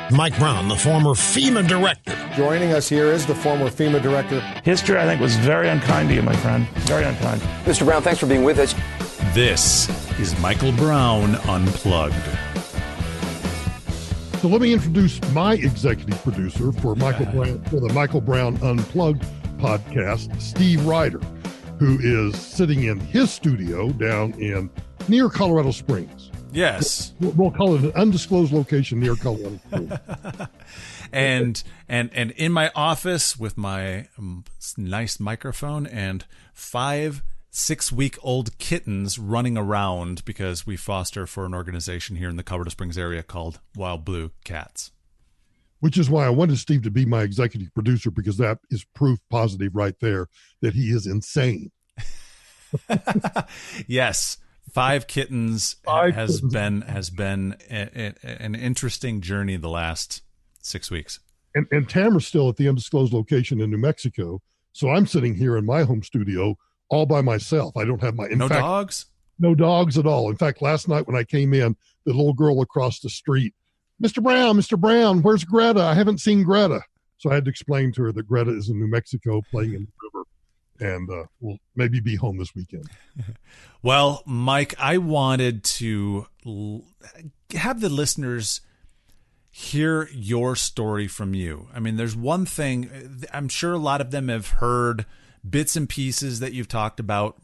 Mike Brown, the former FEMA director. Joining us here is the former FEMA director. History, I think, was very unkind to you, my friend. Very unkind. Mr. Brown, thanks for being with us. This is Michael Brown Unplugged. So let me introduce my executive producer for the Michael Brown Unplugged podcast, Steve Reiter, who is sitting in his studio down near Colorado Springs. Yes. We'll call it an undisclosed location near Colorado Springs. and in my office with my nice microphone and 5 6-week-old kittens running around because we foster for an organization here in the Colorado Springs area called Wild Blue Cats. Which is why I wanted Steve to be my executive producer, because that is proof positive right there that he is insane. Yes. 5 kittens has been an interesting journey the last 6 weeks. And Tamara's still at the undisclosed location in New Mexico. So I'm sitting here in my home studio all by myself. I don't have dogs? No dogs at all. In fact, last night when I came in, the little girl across the street, Mr. Brown, where's Greta? I haven't seen Greta. So I had to explain to her that Greta is in New Mexico playing in the river. And we'll maybe be home this weekend. Well, Mike, I wanted to have the listeners hear your story from you. I mean, there's one thing, I'm sure a lot of them have heard bits and pieces that you've talked about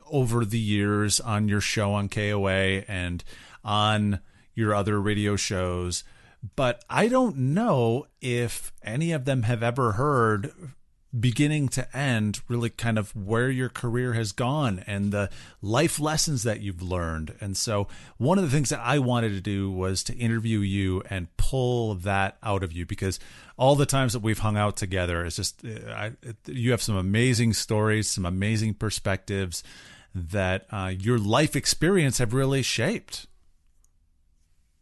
over the years on your show on KOA and on your other radio shows. But I don't know if any of them have ever heard beginning to end, really kind of where your career has gone and the life lessons that you've learned. And so one of the things that I wanted to do was to interview you and pull that out of you, because all the times that we've hung out together, it's just, you have some amazing stories, some amazing perspectives that your life experience have really shaped.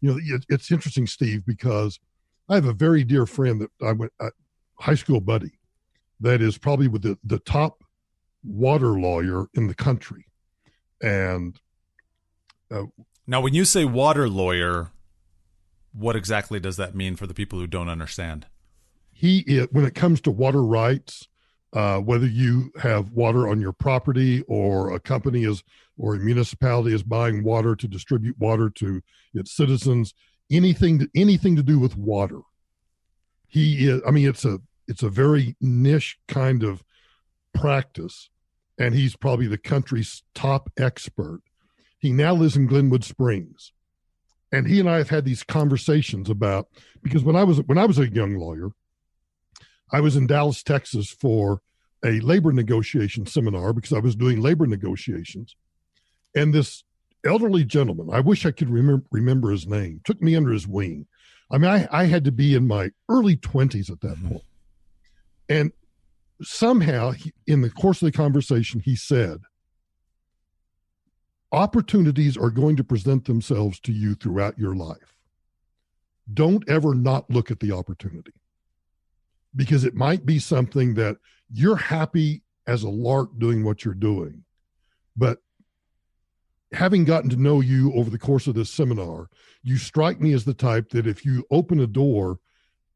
You know, it's interesting, Steve, because I have a very dear friend that I went high school buddy that is probably with the top water lawyer in the country. And now, when you say water lawyer, what exactly does that mean for the people who don't understand? When it comes to water rights, whether you have water on your property or a company or a municipality is buying water to distribute water to its citizens, anything to do with water. It's a very niche kind of practice, and he's probably the country's top expert. He now lives in Glenwood Springs, and he and I have had these conversations about, because when I was a young lawyer, I was in Dallas, Texas for a labor negotiation seminar because I was doing labor negotiations, and this elderly gentleman, I wish I could remember his name, took me under his wing. I mean, I had to be in my early 20s at that point. And somehow, in the course of the conversation, he said, opportunities are going to present themselves to you throughout your life. Don't ever not look at the opportunity, because it might be something that you're happy as a lark doing what you're doing. But having gotten to know you over the course of this seminar, you strike me as the type that if you open a door,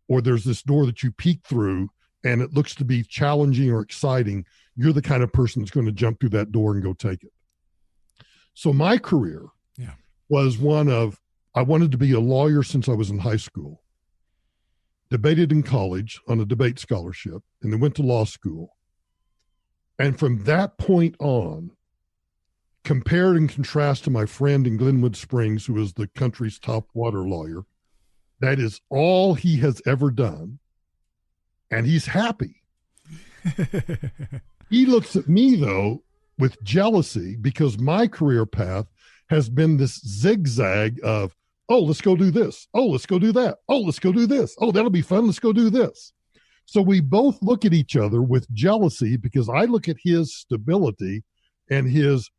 or there's this door that you peek through, and it looks to be challenging or exciting, you're the kind of person that's going to jump through that door and go take it. So my career was one of, I wanted to be a lawyer since I was in high school, debated in college on a debate scholarship, and then went to law school. And from that point on, compared and contrast to my friend in Glenwood Springs, who is the country's top water lawyer, that is all he has ever done. And he's happy. He looks at me, though, with jealousy, because my career path has been this zigzag of, oh, let's go do this. Oh, let's go do that. Oh, let's go do this. Oh, that'll be fun. Let's go do this. So we both look at each other with jealousy, because I look at his stability and his,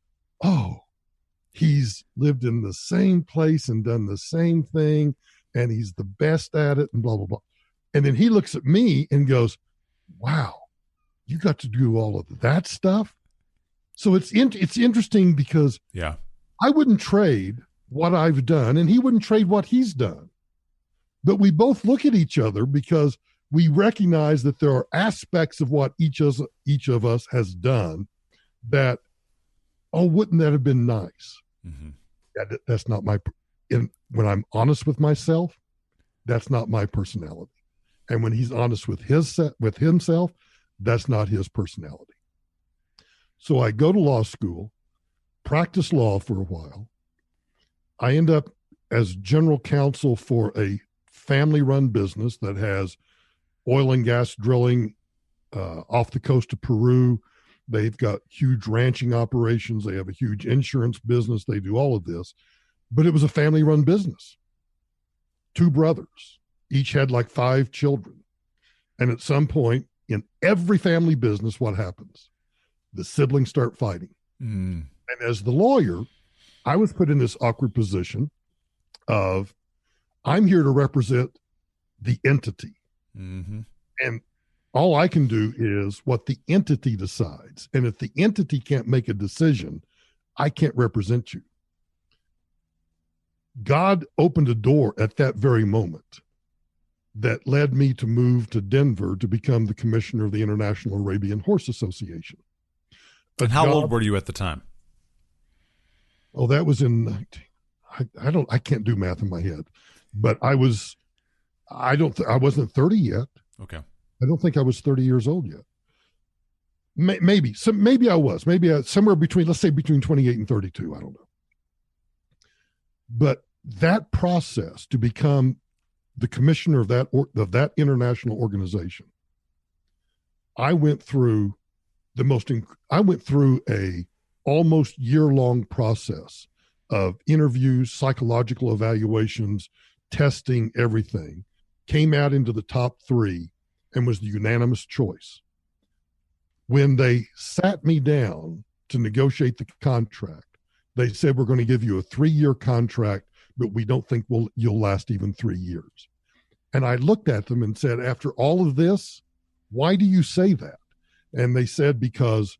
he's lived in the same place and done the same thing, and he's the best at it, and blah, blah, blah. And then he looks at me and goes, wow, you got to do all of that stuff? So it's interesting, because I wouldn't trade what I've done, and he wouldn't trade what he's done. But we both look at each other because we recognize that there are aspects of what each of us has done that, oh, wouldn't that have been nice? Mm-hmm. That's not when I'm honest with myself, that's not my personality. And when he's honest with himself, that's not his personality. So I go to law school, practice law for a while. I end up as general counsel for a family-run business that has oil and gas drilling off the coast of Peru. They've got huge ranching operations. They have a huge insurance business. They do all of this. But it was a family-run business. 2 brothers, each had like 5 children. And at some point in every family business, what happens? The siblings start fighting. And as the lawyer, I was put in this awkward position of, I'm here to represent the entity. Mm-hmm. And all I can do is what the entity decides. And if the entity can't make a decision, I can't represent you. God opened a door at that very moment that led me to move to Denver to become the commissioner of the International Arabian Horse Association. And how old were you at the time? Oh, that was in, I can't do math in my head, but I wasn't 30 yet. Okay. I don't think I was 30 years old yet. Maybe I was, somewhere between, let's say between 28 and 32. I don't know. But that process to become the commissioner of that international organization, I went through a almost year-long process of interviews, psychological evaluations, testing, everything, came out into the top 3 and was the unanimous choice. When they sat me down to negotiate the contract, they said, we're going to give you a 3-year contract, but we don't think you'll last even 3 years. And I looked at them and said, after all of this, why do you say that? And they said, because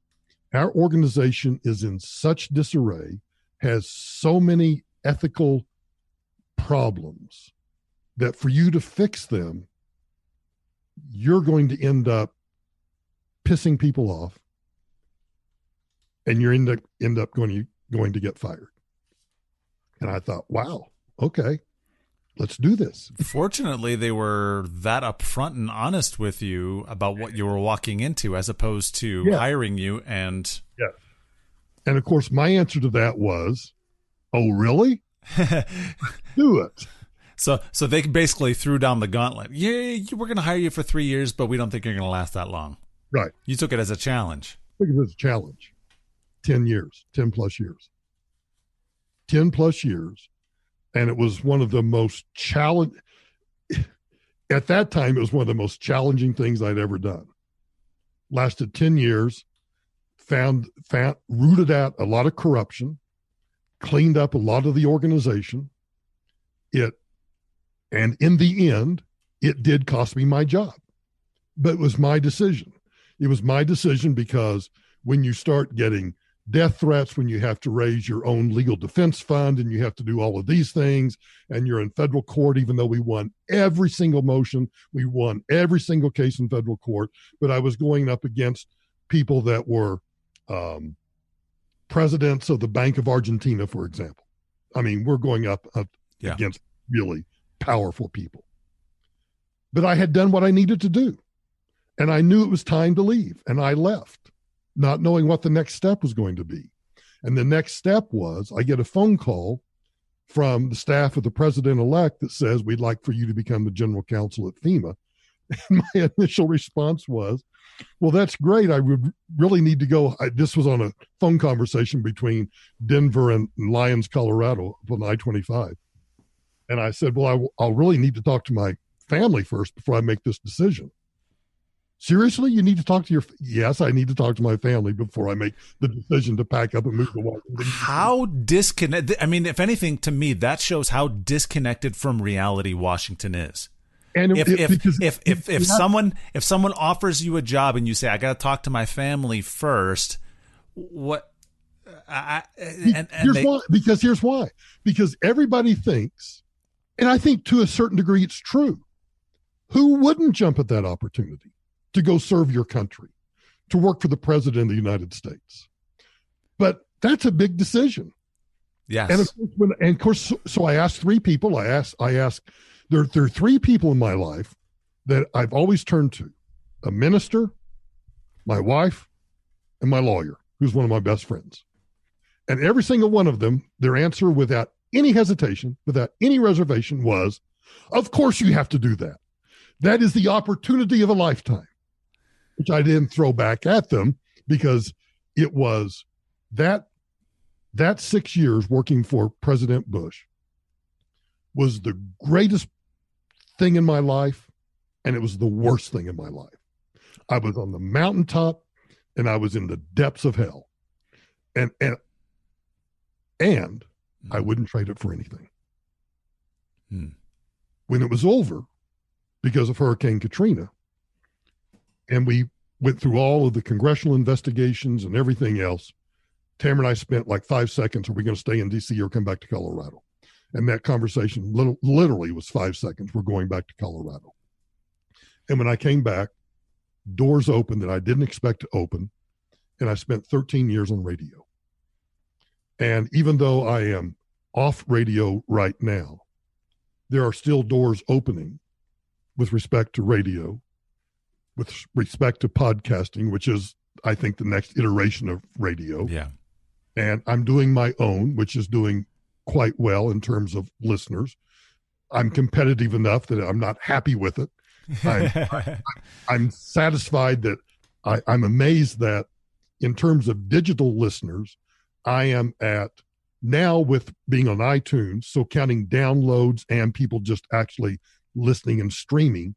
our organization is in such disarray, has so many ethical problems, that for you to fix them, you're going to end up pissing people off, and you're end up going to get fired. And I thought, wow, okay, let's do this. Fortunately, they were that upfront and honest with you about what you were walking into, as opposed to hiring you. And and of course, my answer to that was, oh, really? Do it. So they basically threw down the gauntlet. Yeah, we're going to hire you for 3 years, but we don't think you're going to last that long. Right. You took it as a challenge. I took it as a challenge. 10 years, 10 plus years. 10 plus years. And it was one of the most at that time, it was one of the most challenging things I'd ever done. Lasted 10 years, rooted out a lot of corruption, cleaned up a lot of the organization. And in the end, it did cost me my job, but it was my decision. It was my decision because when you start getting death threats, when you have to raise your own legal defense fund and you have to do all of these things, and you're in federal court, even though we won every single motion, we won every single case in federal court, but I was going up against people that were presidents of the Bank of Argentina, for example. I mean, we're going up against really powerful people. But I had done what I needed to do, and I knew it was time to leave, and I left, not knowing what the next step was going to be. And the next step was I get a phone call from the staff of the president-elect that says, we'd like for you to become the general counsel at FEMA. And my initial response was, well, that's great. I would really need to go. This was on a phone conversation between Denver and Lyons, Colorado, on I-25. And I said, well, I'll really need to talk to my family first before I make this decision. Seriously, you need to talk to yes, I need to talk to my family before I make the decision to pack up and move to Washington. How disconnected, I mean, if anything, to me, that shows how disconnected from reality Washington is. And if someone offers you a job and you say, I got to talk to my family first, here's why. Because everybody thinks And I think to a certain degree, it's true. Who wouldn't jump at that opportunity to go serve your country, to work for the president of the United States? But that's a big decision. Yes. And of course, so I asked three people. I asked, there are three people in my life that I've always turned to: a minister, my wife, and my lawyer, who's one of my best friends. And every single one of them, their answer without any hesitation, without any reservation was, of course you have to do that. That is the opportunity of a lifetime, which I didn't throw back at them because it was that 6 years working for President Bush was the greatest thing in my life, and it was the worst thing in my life. I was on the mountaintop and I was in the depths of hell. And I wouldn't trade it for anything. When it was over, because of Hurricane Katrina, and we went through all of the congressional investigations and everything else, Tamara and I spent like 5 seconds: are we going to stay in D.C. or come back to Colorado? And that conversation literally was 5 seconds. We're going back to Colorado. And when I came back, doors opened that I didn't expect to open, and I spent 13 years on radio. And even though I am off radio right now, there are still doors opening with respect to radio, with respect to podcasting, which is, I think, the next iteration of radio. Yeah. And I'm doing my own, which is doing quite well in terms of listeners. I'm competitive enough that I'm not happy with it. I'm satisfied that I'm amazed that in terms of digital listeners, I am at now, with being on iTunes, so counting downloads and people just actually listening and streaming,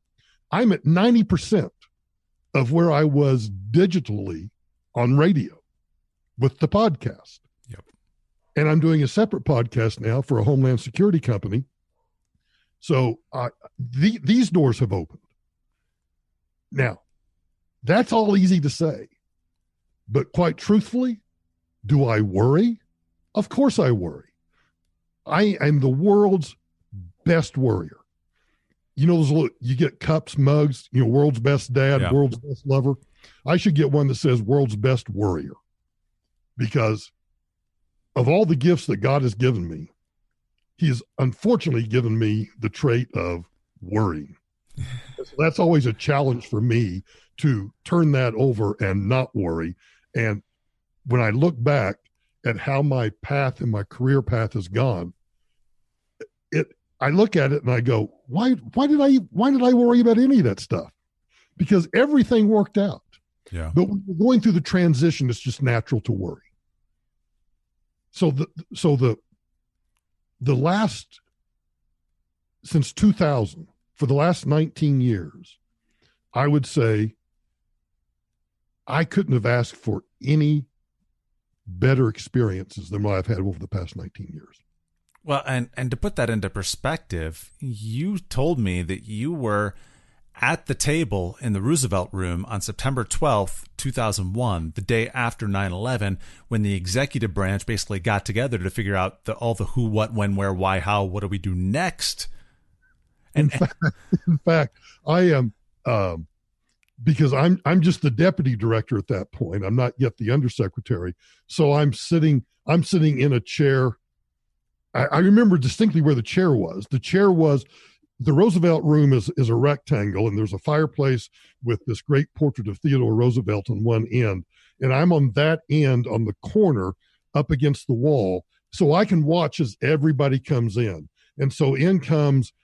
I'm at 90% of where I was digitally on radio with the podcast. Yep. And I'm doing a separate podcast now for a Homeland Security company. So these doors have opened. Now, that's all easy to say. But quite truthfully, do I worry? Of course I worry. I am the world's best worrier. You know, you get cups, mugs, world's best dad, Yeah. World's best lover. I should get one that says world's best worrier, because of all the gifts that God has given me, he has unfortunately given me the trait of worrying. So that's always a challenge for me, to turn that over and not worry. And when I look back at how my path and my career path has gone, I look at it and I go, why did I worry about any of that stuff? Because everything worked out. Yeah. But when you're going through the transition, it's just natural to worry. So the last, since 2000, for the last 19 years, I would say I couldn't have asked for any better experiences than what I've had over the past 19 years. Well, and to put that into perspective, you told me that you were at the table in the Roosevelt Room on September 12th, 2001, the day after 9/11, when the executive branch basically got together to figure out all the who, what, when, where, why, how, what do we do next? And in fact, I am, because I'm just the deputy director at that point. I'm not yet the undersecretary. So I'm sitting in a chair. I remember distinctly where the chair was. The chair was, the Roosevelt Room is a rectangle, and there's a fireplace with this great portrait of Theodore Roosevelt on one end. And I'm on that end, on the corner, up against the wall, so I can watch as everybody comes in. And so in comes,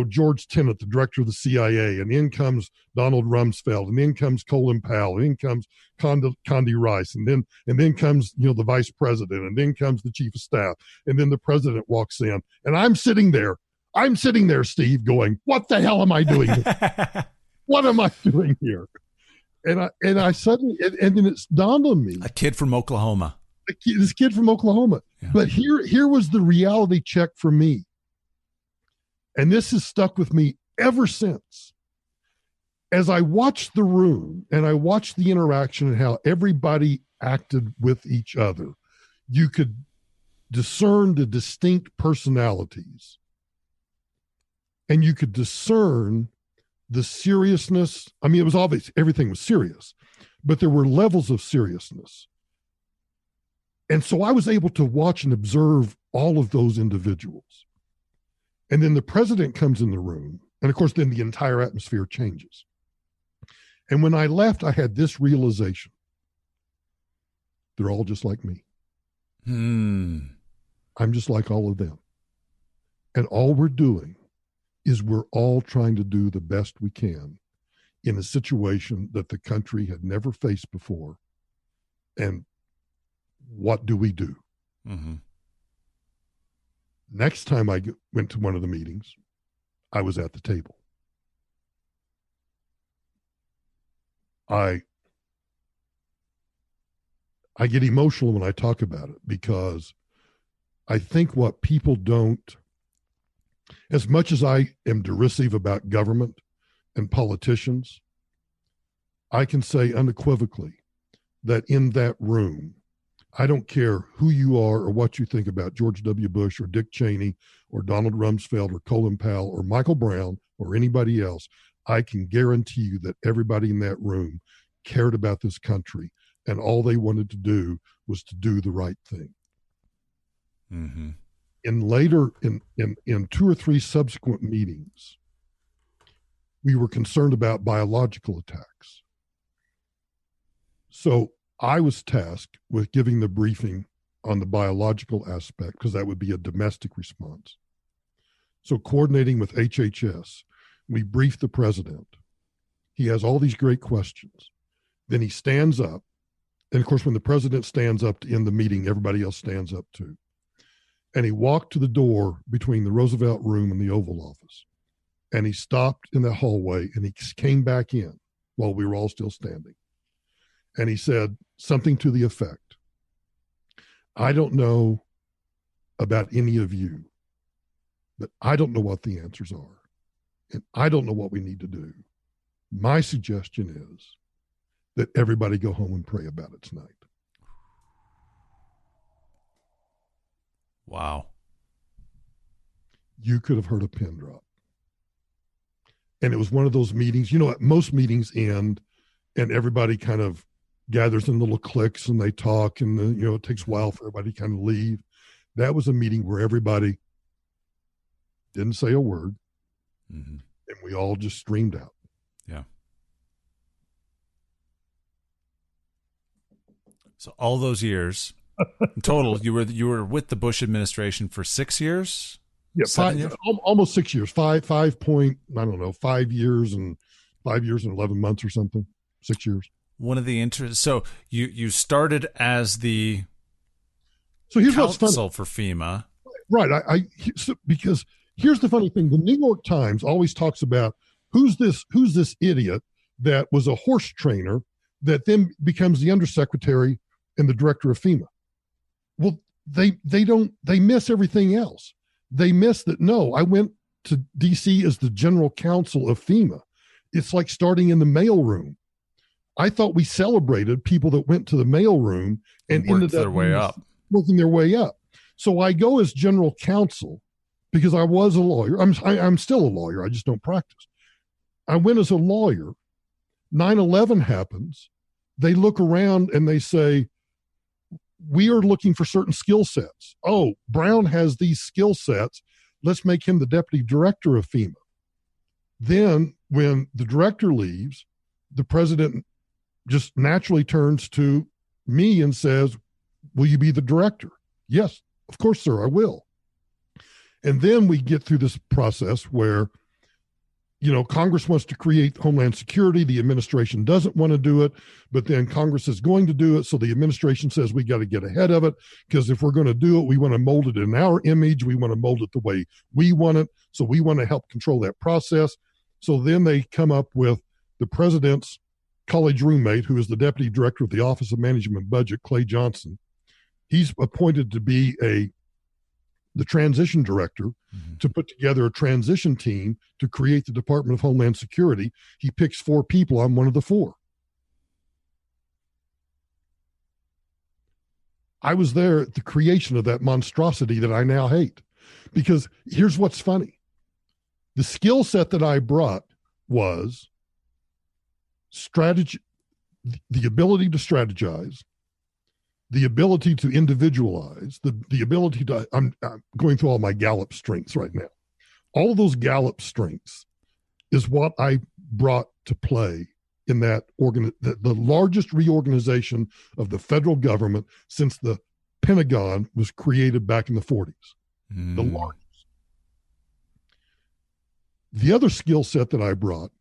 George Tenet, the director of the CIA, and in comes Donald Rumsfeld, and in comes Colin Powell, and in comes Condi Rice, and then comes, the vice president, and then comes the chief of staff, and then the president walks in, and I'm sitting there, Steve, going, what the hell am I doing here? What am I doing here? And I suddenly, and then it's dawned on me. a kid from Oklahoma. This kid from Oklahoma. Yeah. But here was the reality check for me. And this has stuck with me ever since. As I watched the room and I watched the interaction and how everybody acted with each other, you could discern the distinct personalities and you could discern the seriousness. I mean, it was obvious everything was serious, but there were levels of seriousness. And so I was able to watch and observe all of those individuals. And then the president comes in the room, and of course, then the entire atmosphere changes. And when I left, I had this realization: they're all just like me. I'm just like all of them. And all we're doing is we're all trying to do the best we can in a situation that the country had never faced before. And what do we do? Mm-hmm. Next time I went to one of the meetings, I was at the table. I get emotional when I talk about it, because I think what people don't, as much as I am derisive about government and politicians, I can say unequivocally that in that room, I don't care who you are or what you think about George W. Bush or Dick Cheney or Donald Rumsfeld or Colin Powell or Michael Brown or anybody else, I can guarantee you that everybody in that room cared about this country, and all they wanted to do was to do the right thing. Mm-hmm. In 2 or 3 subsequent meetings, we were concerned about biological attacks. So I was tasked with giving the briefing on the biological aspect, because that would be a domestic response. So coordinating with HHS, we briefed the president. He has all these great questions. Then he stands up. And of course, when the president stands up to end the meeting, everybody else stands up too. And he walked to the door between the Roosevelt room and the Oval Office. And he stopped in the hallway, and he came back in while we were all still standing. And he said something to the effect, I don't know about any of you, but I don't know what the answers are. And I don't know what we need to do. My suggestion is that everybody go home and pray about it tonight. Wow. You could have heard a pin drop. And it was one of those meetings, most meetings end and everybody kind of gathers in little cliques and they talk, and it takes a while for everybody to kind of leave. That was a meeting where everybody didn't say a word, and we all just streamed out. Yeah. So all those years, in total, you were with the Bush administration for 6 years? Yeah, 5 years? Almost 6 years. 5 years and 5 years and 11 months or something. 6 years. One of the so you started as the here's counsel what's funny for FEMA, right? Because here's the funny thing: the New York Times always talks about who's this idiot that was a horse trainer that then becomes the undersecretary and the director of FEMA. Well, they miss everything else. They miss that. No, I went to DC as the general counsel of FEMA. It's like starting in the mailroom. I thought we celebrated people that went to the mailroom and worked their way up. Working their way up. So I go as general counsel because I was a lawyer. I'm still a lawyer. I just don't practice. I went as a lawyer. 9/11 happens. They look around and they say, we are looking for certain skill sets. Oh, Brown has these skill sets. Let's make him the deputy director of FEMA. Then when the director leaves, the president just naturally turns to me and says, will you be the director? Yes, of course, sir, I will. And then we get through this process where, Congress wants to create Homeland Security. The administration doesn't want to do it, but then Congress is going to do it. So the administration says we got to get ahead of it, because if we're going to do it, we want to mold it in our image. We want to mold it the way we want it. So we want to help control that process. So then they come up with the president's college roommate, who is the deputy director of the Office of Management and Budget, Clay Johnson. He's appointed to be the transition director, to put together a transition team to create the Department of Homeland Security. He picks 4 people. I'm one of the 4. I was there at the creation of that monstrosity that I now hate. Because here's what's funny. The skill set that I brought was strategy, the ability to strategize, the ability to individualize, the ability to, I'm going through all my Gallup strengths right now. All of those Gallup strengths is what I brought to play in that the largest reorganization of the federal government since the Pentagon was created back in the 40s. The largest. The other skill set that I brought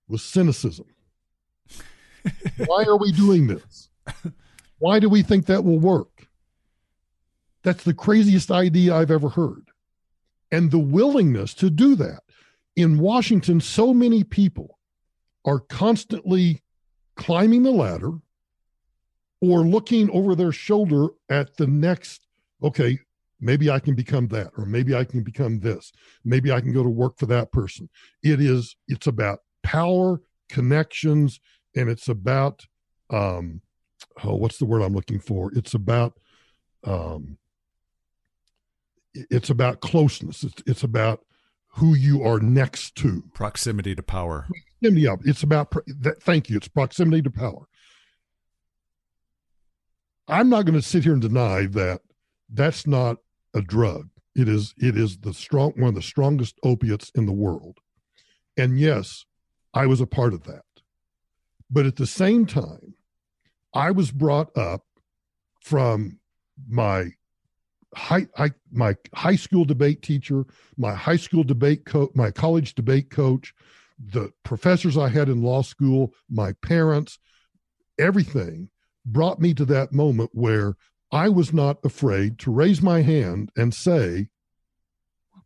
was cynicism. Why are we doing this? Why do we think that will work? That's the craziest idea I've ever heard. And the willingness to do that. In Washington, so many people are constantly climbing the ladder or looking over their shoulder at the next, okay, maybe I can become that, or maybe I can become this. Maybe I can go to work for that person. It's about power, connections, and it's about, what's the word I'm looking for? It's about closeness. It's about who you are next to. Proximity to power. Yeah, it's about that. Thank you. It's proximity to power. I'm not going to sit here and deny that that's not a drug. It is one of the strongest opiates in the world. And yes, I was a part of that. But at the same time, I was brought up from my high school debate teacher, my high school debate coach, my college debate coach, the professors I had in law school, my parents, everything brought me to that moment where I was not afraid to raise my hand and say,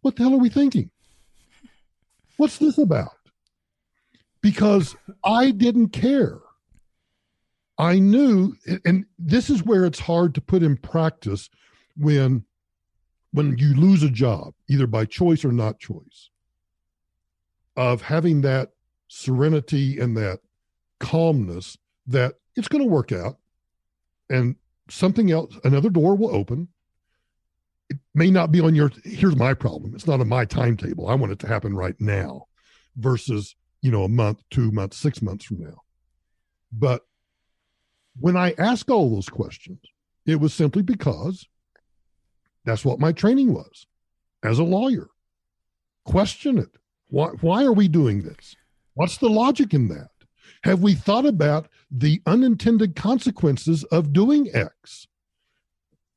what the hell are we thinking? What's this about? Because I didn't care. I knew, and this is where it's hard to put in practice when you lose a job, either by choice or not choice, of having that serenity and that calmness that it's going to work out and something else, another door will open. It may not be on here's my problem. It's not on my timetable. I want it to happen right now versus, a month, 2 months, 6 months from now. But when I ask all those questions, it was simply because that's what my training was as a lawyer. Question it. Why are we doing this? What's the logic in that? Have we thought about the unintended consequences of doing X?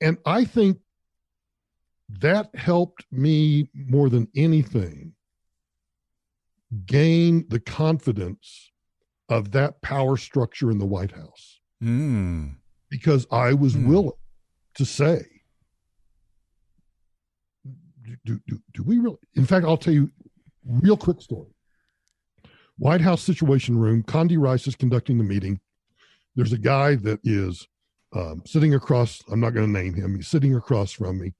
And I think that helped me more than anything gain the confidence of that power structure in the White House. Because I was willing to say, do we really? In fact, I'll tell you a real quick story. White House Situation Room, Condi Rice is conducting the meeting. There's a guy that is sitting across, I'm not going to name him, he's sitting across from me.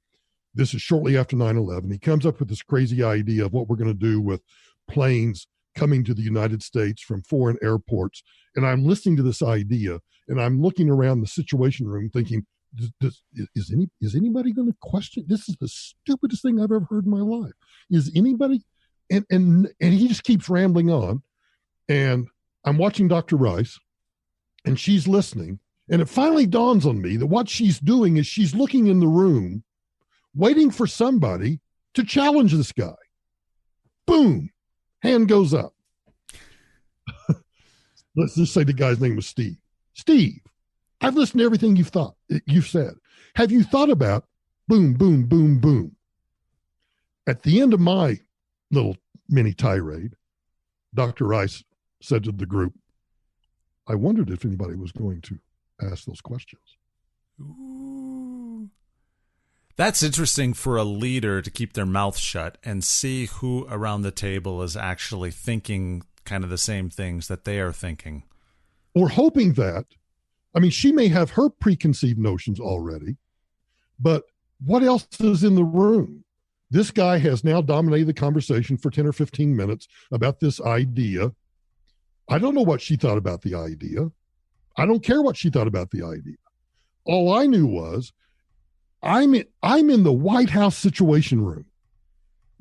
This is shortly after 9/11. He comes up with this crazy idea of what we're going to do with planes coming to the United States from foreign airports. And I'm listening to this idea, and I'm looking around the Situation Room thinking, is anybody going to question? This is the stupidest thing I've ever heard in my life. Is anybody? And he just keeps rambling on. And I'm watching Dr. Rice, and she's listening. And it finally dawns on me that what she's doing is she's looking in the room, waiting for somebody to challenge this guy. Boom. Hand goes up. Let's just say the guy's name was Steve. Steve, I've listened to everything you've said. Have you thought about boom, boom, boom, boom? At the end of my little mini tirade, Dr. Rice said to the group, I wondered if anybody was going to ask those questions. Ooh. That's interesting for a leader to keep their mouth shut and see who around the table is actually thinking kind of the same things that they are thinking. Or hoping that, I mean, she may have her preconceived notions already, but what else is in the room? This guy has now dominated the conversation for 10 or 15 minutes about this idea. I don't know what she thought about the idea. I don't care what she thought about the idea. All I knew was I'm in the White House Situation Room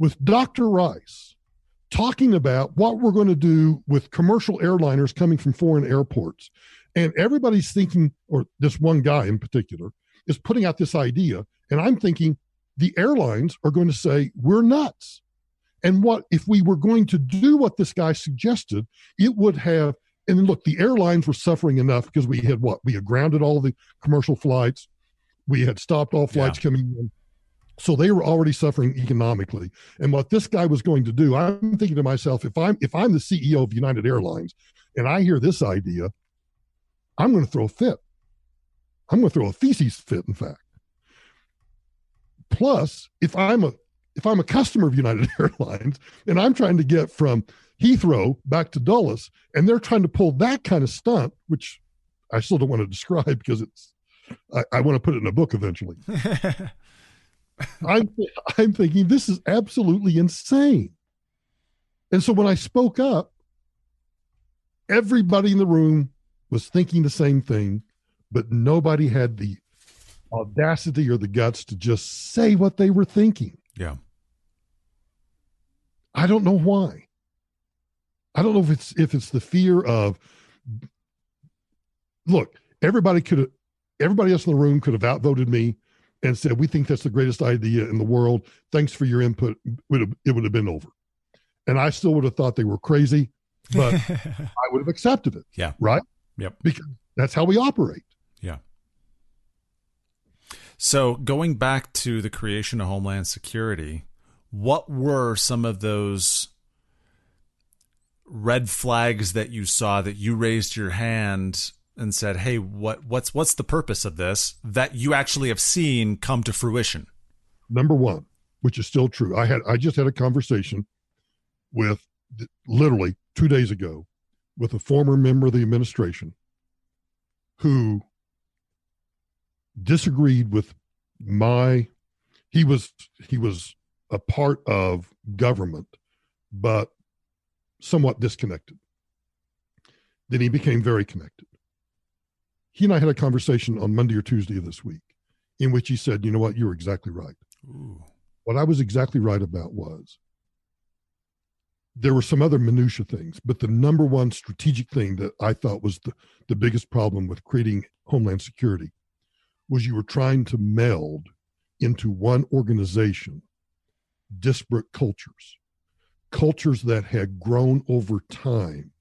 with Dr. Rice talking about what we're going to do with commercial airliners coming from foreign airports. And everybody's thinking, or this one guy in particular, is putting out this idea. And I'm thinking the airlines are going to say, we're nuts. And what if we were going to do what this guy suggested, it would have, and look, the airlines were suffering enough because we had We had grounded all the commercial flights. We had stopped all flights coming in. So they were already suffering economically. And what this guy was going to do, I'm thinking to myself, if I'm the CEO of United Airlines and I hear this idea, I'm going to throw a fit. I'm going to throw a feces fit, in fact. Plus, if I'm a customer of United Airlines and I'm trying to get from Heathrow back to Dulles, and they're trying to pull that kind of stunt, which I still don't want to describe because I want to put it in a book eventually. I'm thinking this is absolutely insane. And so when I spoke up, everybody in the room was thinking the same thing, but nobody had the audacity or the guts to just say what they were thinking. Yeah. I don't know why. I don't know if it's the fear of, look, everybody else in the room could have outvoted me and said, we think that's the greatest idea in the world. Thanks for your input. It would have been over. And I still would have thought they were crazy, but I would have accepted it. Yeah. Right? Yep. Because that's how we operate. Yeah. So going back to the creation of Homeland Security, what were some of those red flags that you saw that you raised your hand and said, hey, what's the purpose of this that you actually have seen come to fruition? Number one, which is still true. I just had a conversation with literally 2 days ago with a former member of the administration who disagreed with he was a part of government, but somewhat disconnected. Then he became very connected. He and I had a conversation on Monday or Tuesday of this week in which he said, you know what, you're exactly right. Ooh. What I was exactly right about was there were some other minutia things, but the number one strategic thing that I thought was the biggest problem with creating Homeland Security was you were trying to meld into one organization disparate cultures that had grown over time,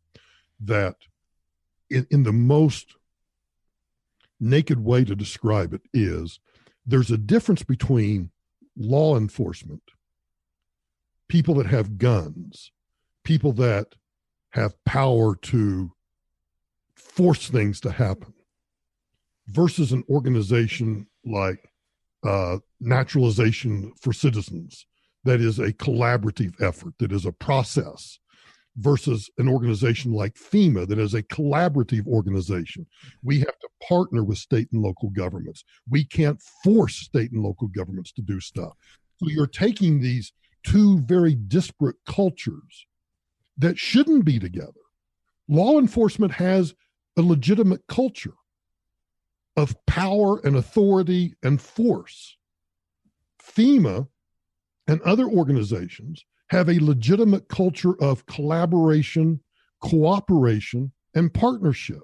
that in the most naked way to describe it is there's a difference between law enforcement, people that have guns, people that have power to force things to happen, versus an organization like Naturalization for Citizens, that is a collaborative effort, that is a process, versus an organization like FEMA, that is a collaborative organization. We have to partner with state and local governments. We can't force state and local governments to do stuff. So you're taking these two very disparate cultures that shouldn't be together. Law enforcement has a legitimate culture of power and authority and force. FEMA and other organizations have a legitimate culture of collaboration, cooperation, and partnership.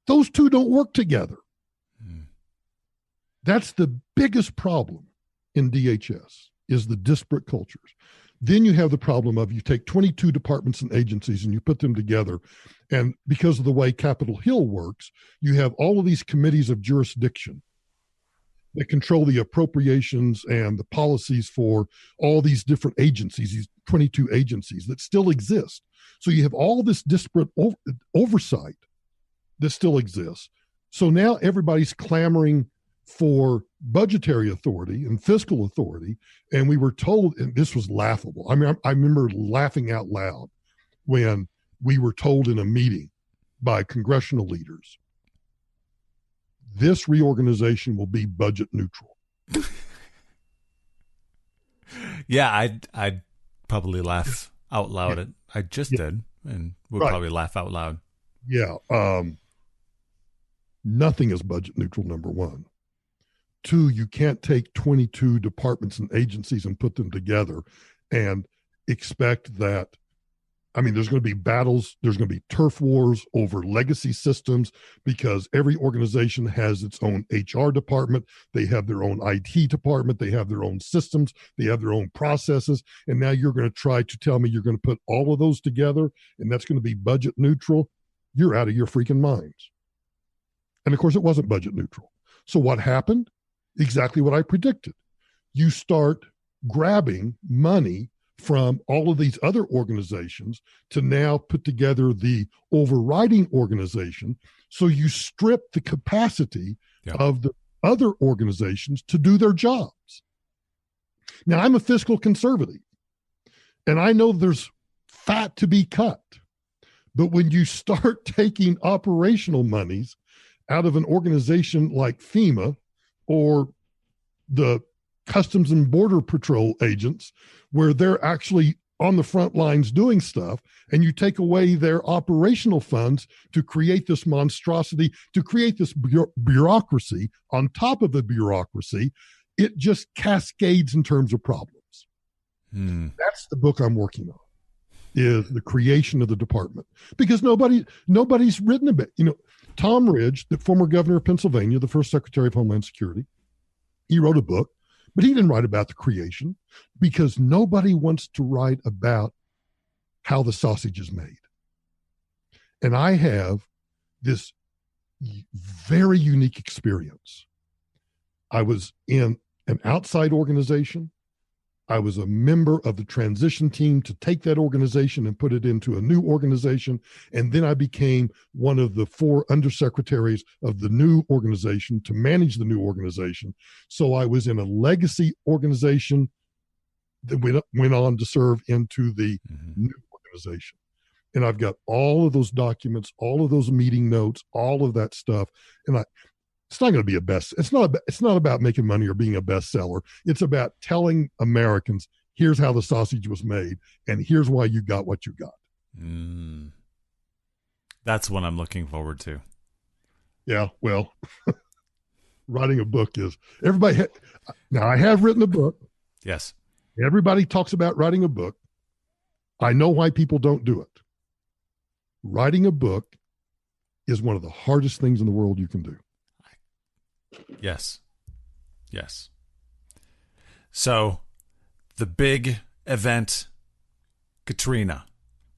Those two don't work together. That's the biggest problem in DHS, is the disparate cultures. Then you have the problem of you take 22 departments and agencies and you put them together. And because of the way Capitol Hill works, you have all of these committees of jurisdiction that control the appropriations and the policies for all these different agencies, these 22 agencies that still exist. So you have all this disparate oversight that still exists. So now everybody's clamoring for budgetary authority and fiscal authority. And we were told, and this was laughable. I mean, I remember laughing out loud when we were told in a meeting by congressional leaders, this reorganization will be budget neutral. Yeah, I'd probably laugh out loud. Yeah. I just did, and we'll probably laugh out loud. Yeah. Nothing is budget neutral, number one. Two, you can't take 22 departments and agencies and put them together and expect that. I mean, there's going to be battles. There's going to be turf wars over legacy systems because every organization has its own HR department. They have their own IT department. They have their own systems. They have their own processes. And now you're going to try to tell me you're going to put all of those together and that's going to be budget neutral. You're out of your freaking minds. And of course, it wasn't budget neutral. So what happened? Exactly what I predicted. You start grabbing money from all of these other organizations to now put together the overriding organization. So you strip the capacity of the other organizations to do their jobs. Now, I'm a fiscal conservative, and I know there's fat to be cut. But when you start taking operational monies out of an organization like FEMA or the Customs and Border Patrol agents, where they're actually on the front lines doing stuff, and you take away their operational funds to create this monstrosity, to create this bureaucracy on top of the bureaucracy, it just cascades in terms of problems. That's the book I'm working on, is the creation of the department, because nobody's written about it. Tom Ridge, the former governor of Pennsylvania, the first Secretary of Homeland Security, he wrote a book, but he didn't write about the creation because nobody wants to write about how the sausage is made. And I have this very unique experience. I was in an outside organization. I was a member of the transition team to take that organization and put it into a new organization. And then I became one of the 4 undersecretaries of the new organization to manage the new organization. So I was in a legacy organization that went on to serve into the new organization. And I've got all of those documents, all of those meeting notes, all of that stuff. And it's not going to be it's not about making money or being a bestseller. It's about telling Americans, here's how the sausage was made, and here's why you got what you got. That's what I'm looking forward to. Yeah, well, writing a book is everybody. Now, I have written a book. Yes. Everybody talks about writing a book. I know why people don't do it. Writing a book is one of the hardest things in the world you can do. Yes. Yes. So the big event, Katrina,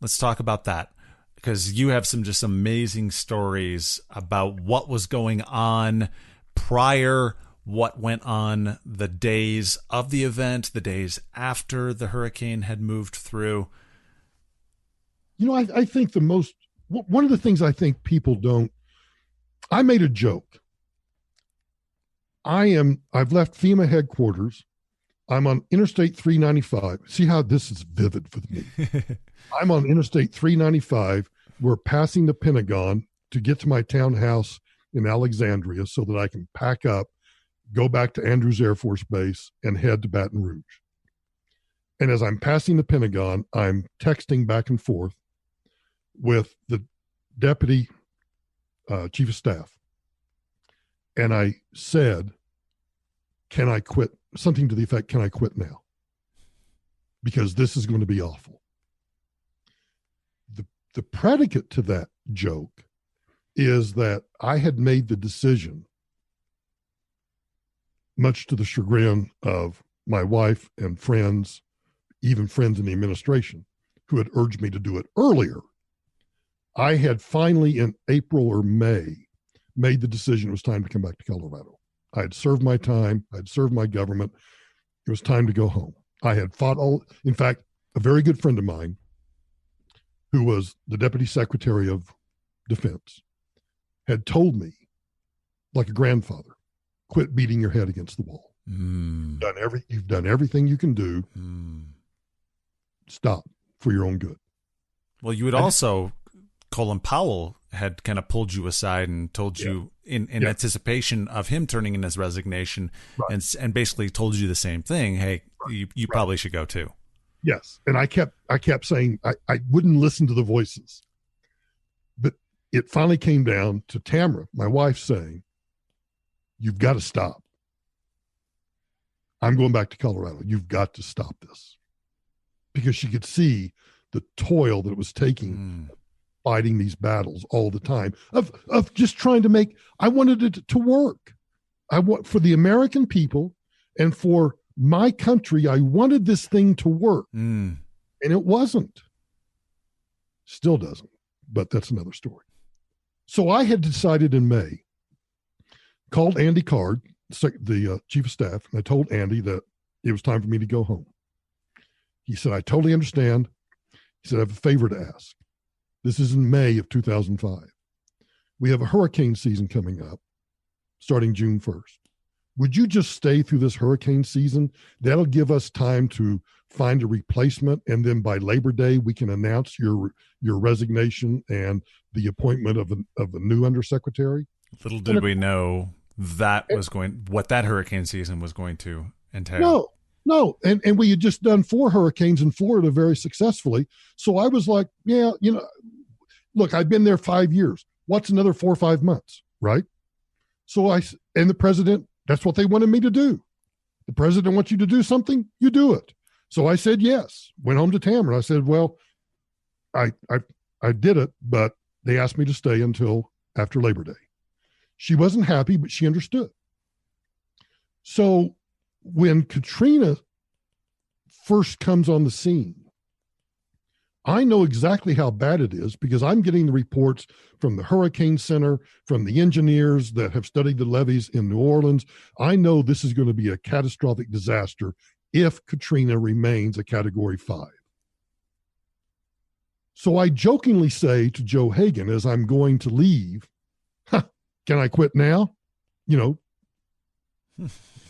let's talk about that, because you have some just amazing stories about what was going on prior, what went on the days of the event, the days after the hurricane had moved through. I think one of the things I think people don't, I made a joke. I've left FEMA headquarters. I'm on Interstate 395. See how this is vivid for me. I'm on Interstate 395. We're passing the Pentagon to get to my townhouse in Alexandria so that I can pack up, go back to Andrews Air Force Base, and head to Baton Rouge. And as I'm passing the Pentagon, I'm texting back and forth with the deputy chief of staff. And I said, can I quit? Something to the effect, can I quit now? Because this is going to be awful. The predicate to that joke is that I had made the decision, much to the chagrin of my wife and friends, even friends in the administration, who had urged me to do it earlier. I had finally, in April or May, made the decision it was time to come back to Colorado. I had served my time. I had served my government. It was time to go home. I had fought in fact, a very good friend of mine who was the Deputy Secretary of Defense had told me, like a grandfather, quit beating your head against the wall. You've done everything you can do. Stop for your own good. Well, you would also, Colin Powell had kind of pulled you aside and told you in anticipation of him turning in his resignation, and basically told you the same thing. Hey, you probably should go too. Yes. And I kept saying I wouldn't listen to the voices, but it finally came down to Tamara, my wife, saying, you've got to stop. I'm going back to Colorado. You've got to stop this. because she could see the toil that it was taking fighting these battles all the time of just trying to make. I wanted it to work. I want for the American people and for my country. I wanted this thing to work, and it wasn't. Still doesn't, but that's another story. So I had decided in May, called Andy Card, the chief of staff, and I told Andy that it was time for me to go home. He said, I totally understand. He said, I have a favor to ask. This is in May of 2005. We have a hurricane season coming up starting June 1st. Would you just stay through this hurricane season? That'll give us time to find a replacement, and then by Labor Day, we can announce your resignation and the appointment of a new undersecretary. Little did we know what that hurricane season was going to entail. No. And we had just done 4 hurricanes in Florida very successfully. So I was like, yeah, look, I've been there 5 years. What's another 4 or 5 months, right? So and the president, that's what they wanted me to do. The president wants you to do something, you do it. So I said yes. Went home to Tamara. I said, well, I did it, but they asked me to stay until after Labor Day. She wasn't happy, but she understood. So when Katrina first comes on the scene, I know exactly how bad it is because I'm getting the reports from the Hurricane Center, from the engineers that have studied the levees in New Orleans. I know this is going to be a catastrophic disaster if Katrina remains a Category 5. So I jokingly say to Joe Hagan as I'm going to leave, can I quit now? You know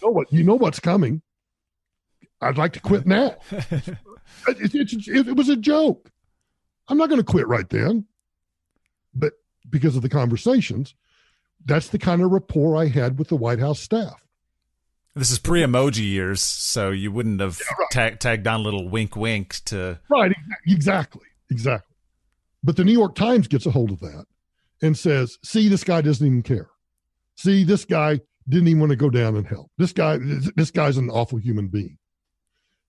what's coming. I'd like to quit now. It was a joke. I'm not going to quit right then. But because of the conversations, that's the kind of rapport I had with the White House staff. This is pre-emoji years, so you wouldn't have tagged on a little wink to... Right, exactly. But the New York Times gets a hold of that and says, see, this guy doesn't even care. See, this guy didn't even want to go down and help. This guy's an awful human being.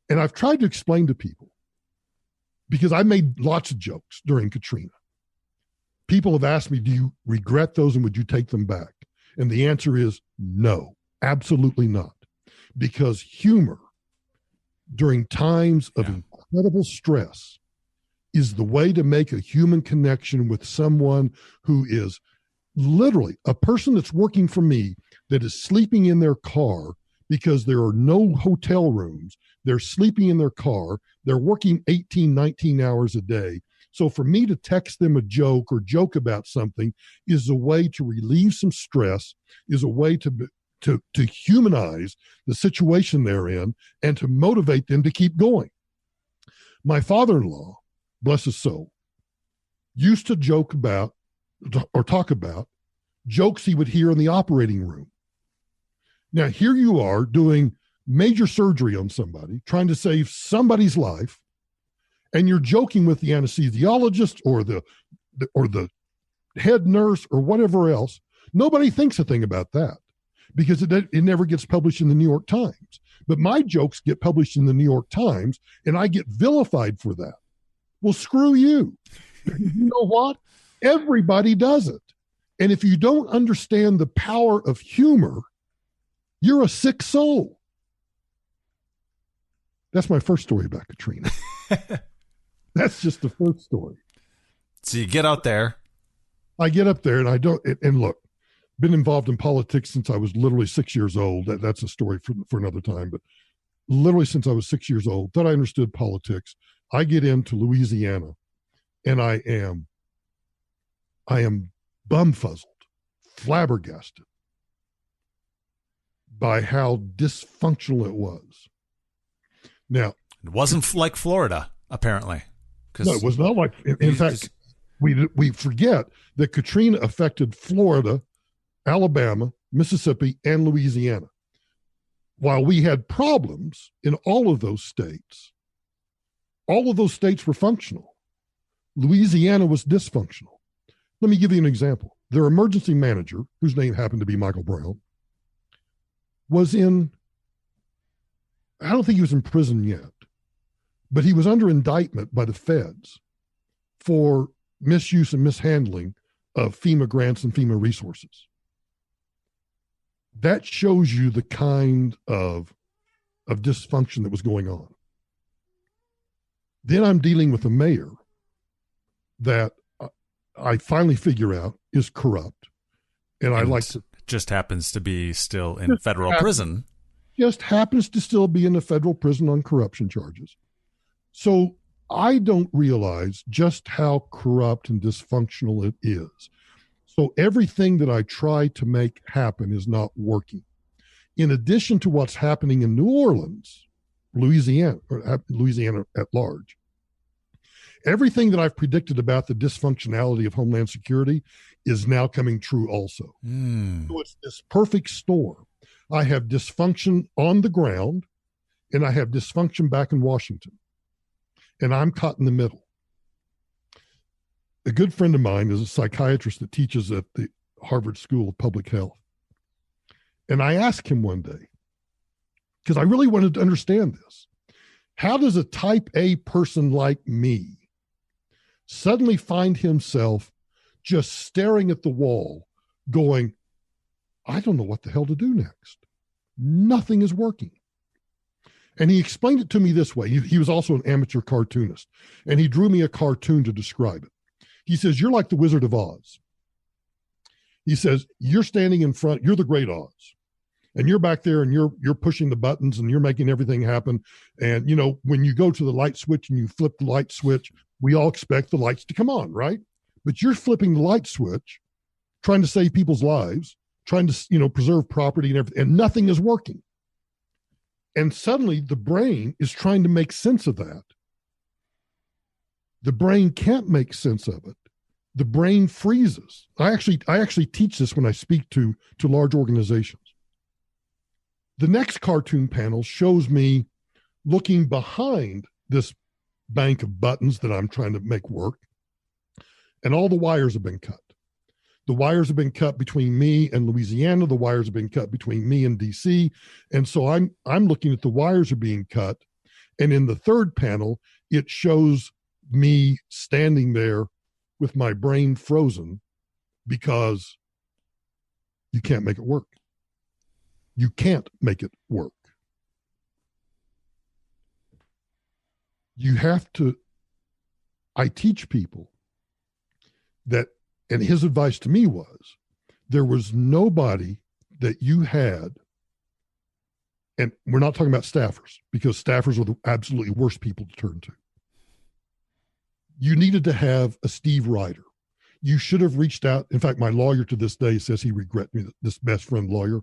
And I've tried to explain to people, because I made lots of jokes during Katrina. People have asked me, do you regret those and would you take them back? And the answer is no, absolutely not. Because humor during times of incredible stress is the way to make a human connection with someone who is literally a person that's working for me that is sleeping in their car because there are no hotel rooms. They're sleeping in their car. They're working 18, 19 hours a day. So for me to text them a joke or joke about something is a way to relieve some stress, is a way to humanize the situation they're in and to motivate them to keep going. My father-in-law, bless his soul, used to joke about or talk about jokes he would hear in the operating room. Now, here you are doing major surgery on somebody, trying to save somebody's life, and you're joking with the anesthesiologist or the head nurse or whatever else. Nobody thinks a thing about that because it never gets published in the New York Times. But my jokes get published in the New York Times, and I get vilified for that. Well, screw you. You know what? Everybody does it. And if you don't understand the power of humor, you're a sick soul. That's my first story about Katrina. That's just the first story. So you get out there. I get up there and I don't, and look, been involved in politics since I was literally 6 years old. That's a story for another time, but literally since I was 6 years old, thought I understood politics. I get into Louisiana and I am bumfuzzled, flabbergasted by how dysfunctional it was. Now, it wasn't like Florida, apparently. No, it was not like. In fact, we forget that Katrina affected Florida, Alabama, Mississippi, and Louisiana. While we had problems in all of those states were functional. Louisiana was dysfunctional. Let me give you an example. Their emergency manager, whose name happened to be Michael Brown, I don't think he was in prison yet, but he was under indictment by the feds for misuse and mishandling of FEMA grants and FEMA resources. That shows you the kind of dysfunction that was going on. Then I'm dealing with a mayor that I finally figure out is corrupt. And I like to. Just happens to be still in federal prison. Just happens to still be in a federal prison on corruption charges. So I don't realize just how corrupt and dysfunctional it is. So everything that I try to make happen is not working. In addition to what's happening in New Orleans, Louisiana at large, everything that I've predicted about the dysfunctionality of Homeland Security is now coming true also. So it's this perfect storm. I have dysfunction on the ground, and I have dysfunction back in Washington. And I'm caught in the middle. A good friend of mine is a psychiatrist that teaches at the Harvard School of Public Health. And I asked him one day, because I really wanted to understand this, how does a type A person like me suddenly find himself just staring at the wall going, I don't know what the hell to do next. Nothing is working. And he explained it to me this way. He was also an amateur cartoonist, and he drew me a cartoon to describe it. He says, you're like the Wizard of Oz. He says, you're standing in front, you're the Great Oz. And you're back there and you're pushing the buttons and you're making everything happen. And, you know, when you go to the light switch and you flip the light switch, we all expect the lights to come on, right? But you're flipping the light switch, trying to save people's lives, trying to, you know, preserve property and everything, and nothing is working. And suddenly the brain is trying to make sense of that. The brain can't make sense of it. The brain freezes. I actually teach this when I speak to large organizations. The next cartoon panel shows me looking behind this bank of buttons that I'm trying to make work, and all the wires have been cut. The wires have been cut between me and Louisiana. The wires have been cut between me and DC. And so I'm looking at the wires are being cut. And in the third panel, it shows me standing there with my brain frozen because you can't make it work. You can't make it work. You have to, I teach people that, and his advice to me was, there was nobody that you had, and we're not talking about staffers, because staffers are the absolutely worst people to turn to. You needed to have a Steve Reiter. You should have reached out. In fact, my lawyer to this day says he regrets me, this best friend lawyer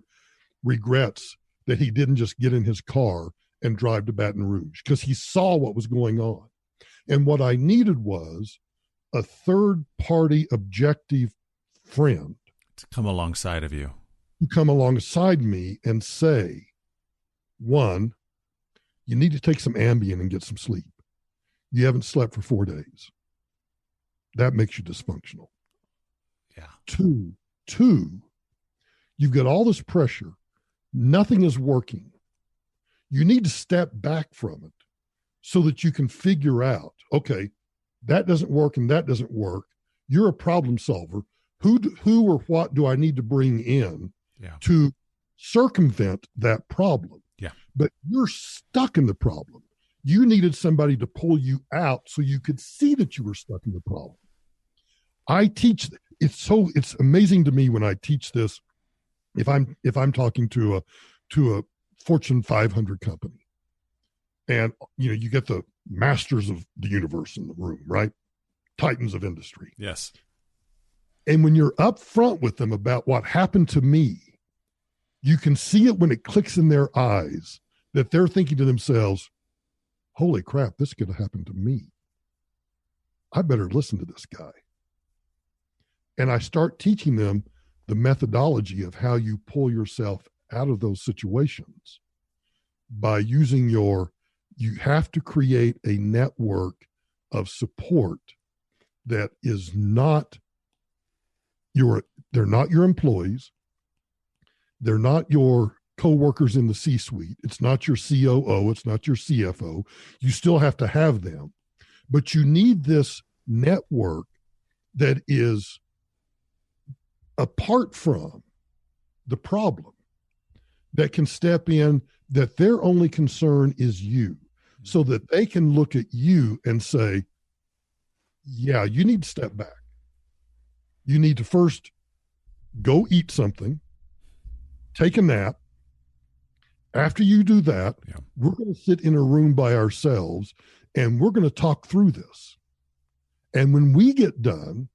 regrets that he didn't just get in his car and drive to Baton Rouge, because he saw what was going on. And what I needed was a third-party objective friend to come alongside of you, to come alongside me and say, one, you need to take some Ambien and get some sleep. You haven't slept for 4 days. That makes you dysfunctional. Yeah. Two, you've got all this pressure. Nothing is working. You need to step back from it so that you can figure out, okay, that doesn't work and that doesn't work. You're a problem solver. Who or what do I need to bring in to circumvent that problem? Yeah. But you're stuck in the problem. You needed somebody to pull you out so you could see that you were stuck in the problem. I teach, it's amazing to me when I teach this. If I'm talking to a Fortune 500 company, and you know, you get the masters of the universe in the room, right? Titans of industry. Yes. And when you're up front with them about what happened to me, you can see it when it clicks in their eyes that they're thinking to themselves, holy crap, this could have happened to me. I better listen to this guy. And I start teaching them the methodology of how you pull yourself out of those situations by using you have to create a network of support that is not they're not your employees. They're not your co-workers in the C-suite. It's not your COO. It's not your CFO. You still have to have them, but you need this network that is apart from the problem, that can step in, that their only concern is you, so that they can look at you and say, yeah, you need to step back. You need to first go eat something, take a nap. After you do that, we're going to sit in a room by ourselves and we're going to talk through this. And when we get done,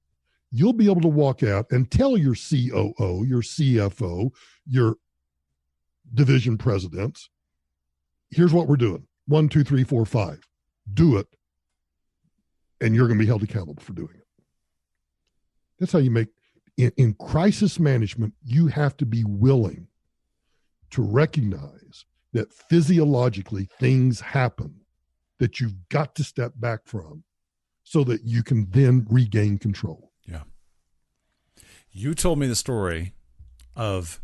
you'll be able to walk out and tell your COO, your CFO, your division presidents, here's what we're doing. 1, 2, 3, 4, 5. Do it. And you're going to be held accountable for doing it. That's how you make, in crisis management, you have to be willing to recognize that physiologically things happen that you've got to step back from so that you can then regain control. Yeah. You told me the story of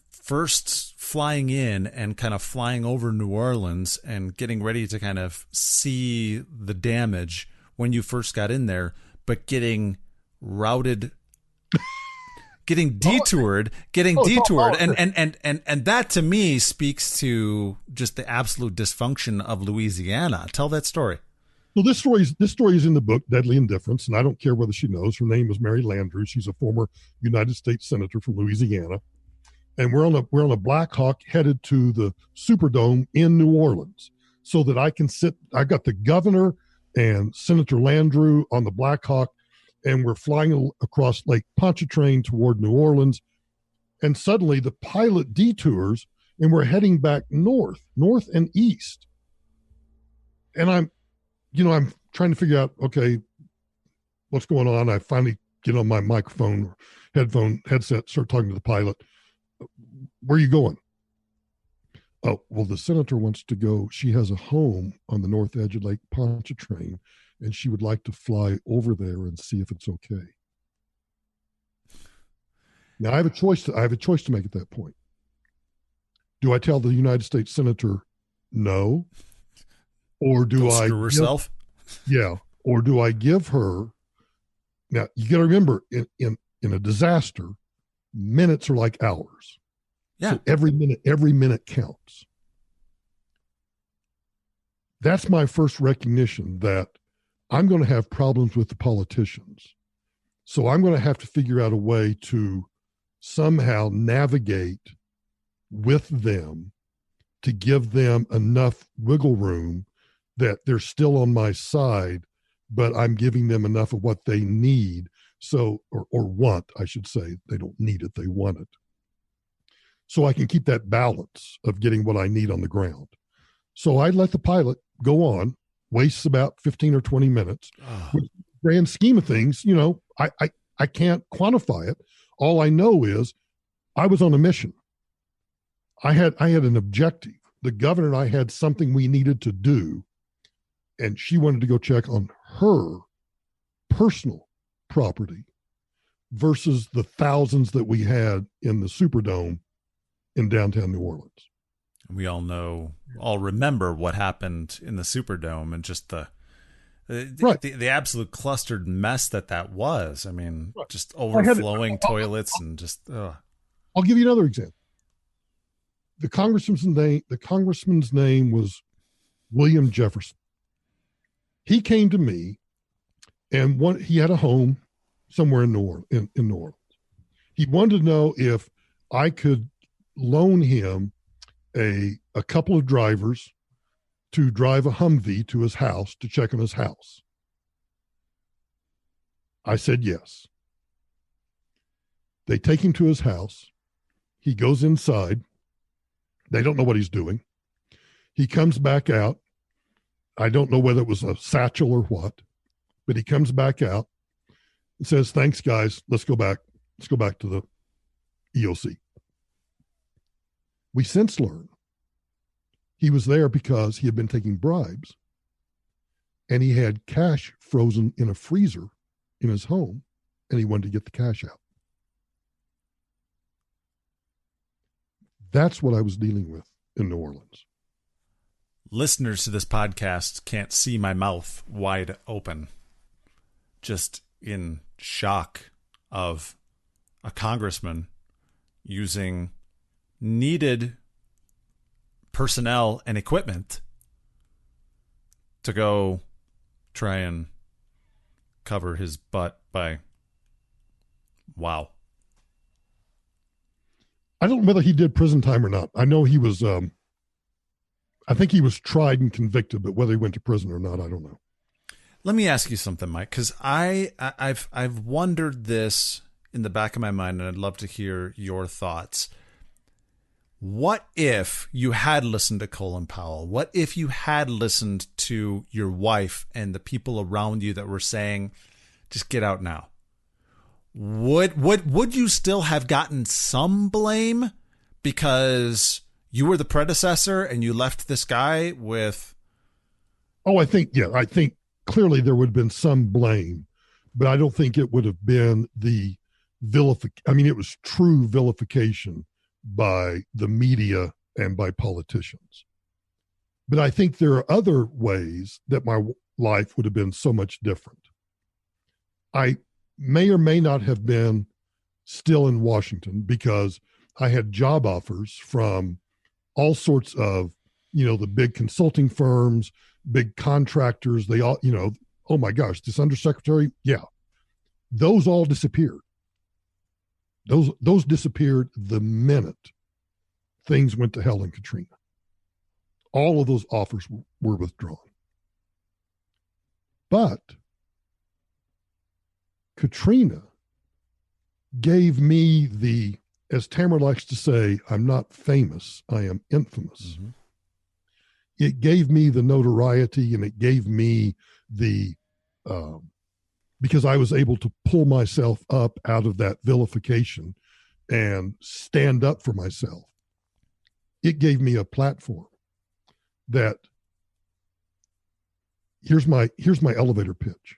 first flying in and kind of flying over New Orleans and getting ready to kind of see the damage when you first got in there, but getting routed, getting detoured, and that to me speaks to just the absolute dysfunction of Louisiana. Tell that story. Well, this story is in the book Deadly Indifference, and I don't care whether she knows. Her name is Mary Landrieu. She's a former United States Senator from Louisiana, and we're on a Black Hawk headed to the Superdome in New Orleans, so that I can sit. I got the governor and Senator Landrieu on the Black Hawk, and we're flying across Lake Pontchartrain toward New Orleans, and suddenly the pilot detours, and we're heading back north and east, and I'm trying to figure out, okay, what's going on. I finally get on my microphone, headset, start talking to the pilot. Where are you going? Oh, well, the senator wants to go. She has a home on the north edge of Lake Pontchartrain, and she would like to fly over there and see if it's okay. Now, I have a choice to make at that point. Do I tell the United States senator no? Or do I screw herself? Yeah. Or do I give her? Now you got to remember, in a disaster, minutes are like hours. Yeah. So every minute counts. That's my first recognition that I'm going to have problems with the politicians. So I'm going to have to figure out a way to somehow navigate with them to give them enough wiggle room that they're still on my side, but I'm giving them enough of what they need. So, or want, I should say. They don't need it, they want it. So I can keep that balance of getting what I need on the ground. So I let the pilot go on, wastes about 15 or 20 minutes. With the grand scheme of things, I can't quantify it. All I know is I was on a mission. I had an objective. The governor and I had something we needed to do, and she wanted to go check on her personal property versus the thousands that we had in the Superdome in downtown New Orleans. We all remember what happened in the Superdome and just the absolute clustered mess that was. I mean, just overflowing toilets and just. I'll give you another example. The congressman's name was William Jefferson. He came to me, and he had a home somewhere in New Orleans. He wanted to know if I could loan him a couple of drivers to drive a Humvee to his house to check on his house. I said yes. They take him to his house. He goes inside. They don't know what he's doing. He comes back out. I don't know whether it was a satchel or what, but he comes back out and says, "Thanks, guys. Let's go back. Let's go back to the EOC." We since learned he was there because he had been taking bribes, and he had cash frozen in a freezer in his home, and he wanted to get the cash out. That's what I was dealing with in New Orleans. Listeners to this podcast can't see my mouth wide open, just in shock of a congressman using needed personnel and equipment to go try and cover his butt by, wow. I don't know whether he did prison time or not. I know he was, I think he was tried and convicted, but whether he went to prison or not, I don't know. Let me ask you something, Mike, because I've wondered this in the back of my mind, and I'd love to hear your thoughts. What if you had listened to Colin Powell? What if you had listened to your wife and the people around you that were saying, just get out now? Would you still have gotten some blame because you were the predecessor and you left this guy with? Oh, I think clearly there would have been some blame, but I don't think it would have been the vilification. I mean, it was true vilification by the media and by politicians. But I think there are other ways that my life would have been so much different. I may or may not have been still in Washington because I had job offers from all sorts of, the big consulting firms, big contractors. They all, oh my gosh, this undersecretary. Yeah. Those all disappeared. Those disappeared the minute things went to hell in Katrina. All of those offers were withdrawn. But Katrina gave me as Tamara likes to say, I'm not famous, I am infamous. Mm-hmm. It gave me the notoriety, and it gave me because I was able to pull myself up out of that vilification and stand up for myself. It gave me a platform that here's my elevator pitch.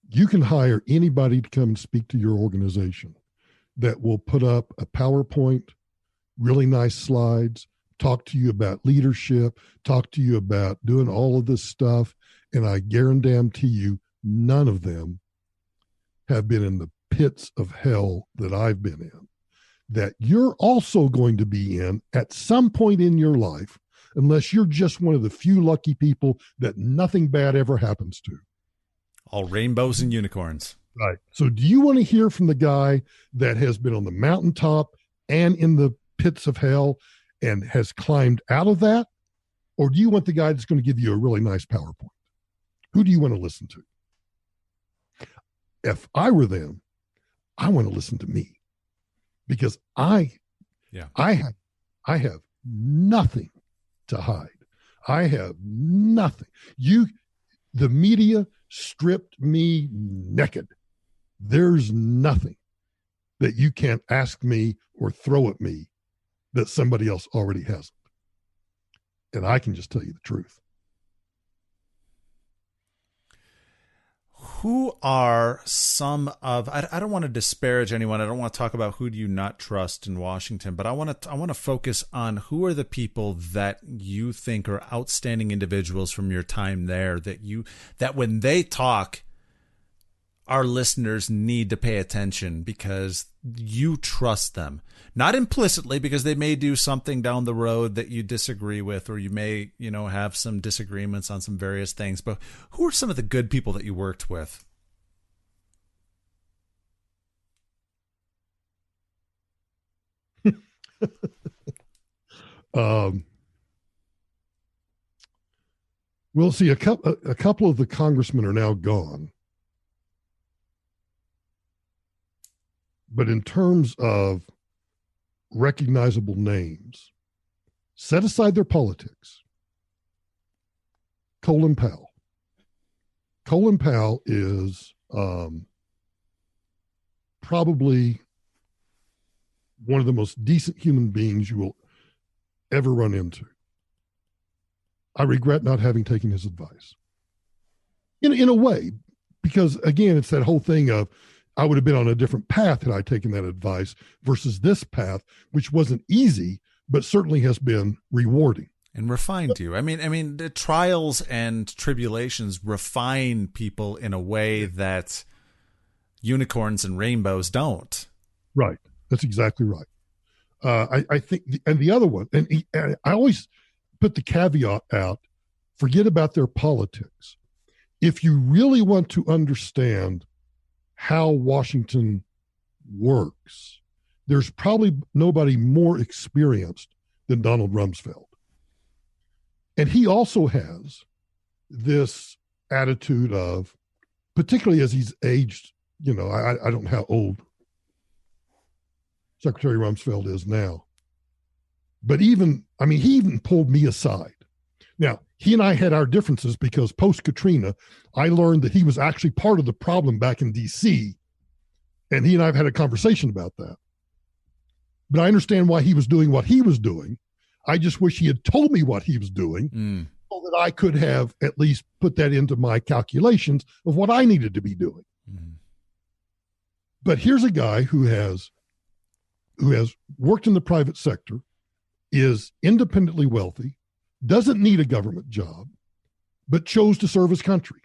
You can hire anybody to come and speak to your organization that will put up a PowerPoint, really nice slides, talk to you about leadership, talk to you about doing all of this stuff. And I guarantee you, none of them have been in the pits of hell that I've been in, that you're also going to be in at some point in your life, unless you're just one of the few lucky people that nothing bad ever happens to. All rainbows and unicorns. Right. So do you want to hear from the guy that has been on the mountaintop and in the pits of hell and has climbed out of that? Or do you want the guy that's going to give you a really nice PowerPoint? Who do you want to listen to? If I were them, I want to listen to me, because I have nothing to hide. I have nothing. The media stripped me naked. There's nothing that you can't ask me or throw at me that somebody else already hasn't. And I can just tell you the truth. Who are some of, I don't want to disparage anyone. I don't want to talk about who do you not trust in Washington, but I want to focus on who are the people that you think are outstanding individuals from your time there that when they talk, our listeners need to pay attention because you trust them. Not implicitly, because they may do something down the road that you disagree with, or you may, have some disagreements on some various things. But who are some of the good people that you worked with? We'll see. A couple of the congressmen are now gone. But in terms of recognizable names, set aside their politics. Colin Powell. Colin Powell is probably one of the most decent human beings you will ever run into. I regret not having taken his advice. In a way, because again, it's that whole thing of I would have been on a different path had I taken that advice versus this path, which wasn't easy, but certainly has been rewarding. And refined you. I mean, the trials and tribulations refine people in a way that unicorns and rainbows don't. Right. That's exactly right. I think, and the other one, and I always put the caveat out, forget about their politics. If you really want to understand how Washington works, there's probably nobody more experienced than Donald Rumsfeld. And he also has this attitude of, particularly as he's aged, I don't know how old Secretary Rumsfeld is now. But he even pulled me aside. Now, he and I had our differences because post-Katrina, I learned that he was actually part of the problem back in D.C., and he and I have had a conversation about that. But I understand why he was doing what he was doing. I just wish he had told me what he was doing so that I could have at least put that into my calculations of what I needed to be doing. But here's a guy who has worked in the private sector, is independently wealthy, doesn't need a government job, but chose to serve his country.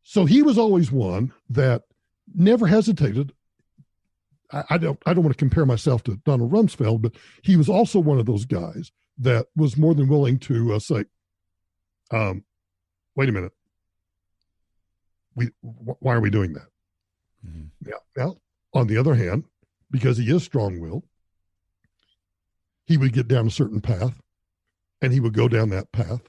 So he was always one that never hesitated. I don't want to compare myself to Donald Rumsfeld, but he was also one of those guys that was more than willing to say, wait a minute, why are we doing that? Yeah. Now, on the other hand, because he is strong-willed, he would get down a certain path, and he would go down that path.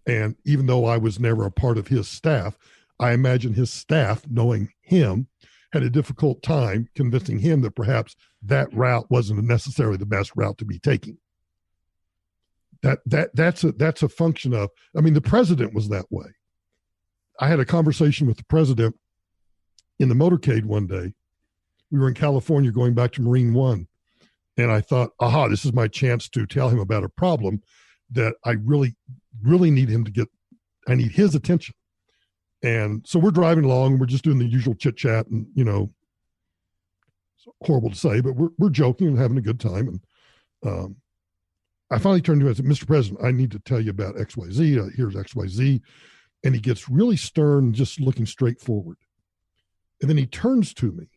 And even though I was never a part of his staff, I imagine his staff, knowing him, had a difficult time convincing him that perhaps that route wasn't necessarily the best route to be taking. That's a function of, the president was that way. I had a conversation with the president in the motorcade one day. We were in California going back to Marine One. And I thought, this is my chance to tell him about a problem that I really, really need him to get. I need his attention. And so we're driving along and we're just doing the usual chit chat, and, it's horrible to say, but we're joking and having a good time. And I finally turned to him and said, Mr. President, I need to tell you about XYZ. Here's XYZ. And he gets really stern, just looking straight forward. And then he turns to me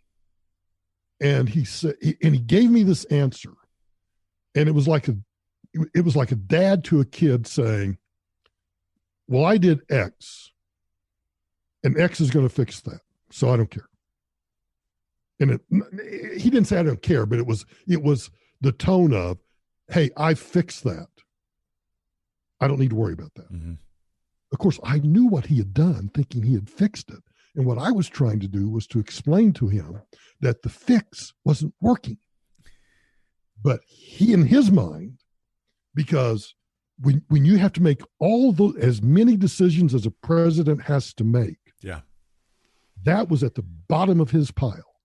and he said, and he gave me this answer. And it was like a dad to a kid saying, well, I did X, and X is going to fix that, so I don't care. And he didn't say I don't care, but it was the tone of, hey, I fixed that. I don't need to worry about that. Mm-hmm. Of course, I knew what he had done, thinking he had fixed it. And what I was trying to do was to explain to him that the fix wasn't working. But he, in his mind, because when you have to make as many decisions as a president has to make, that was at the bottom of his pile.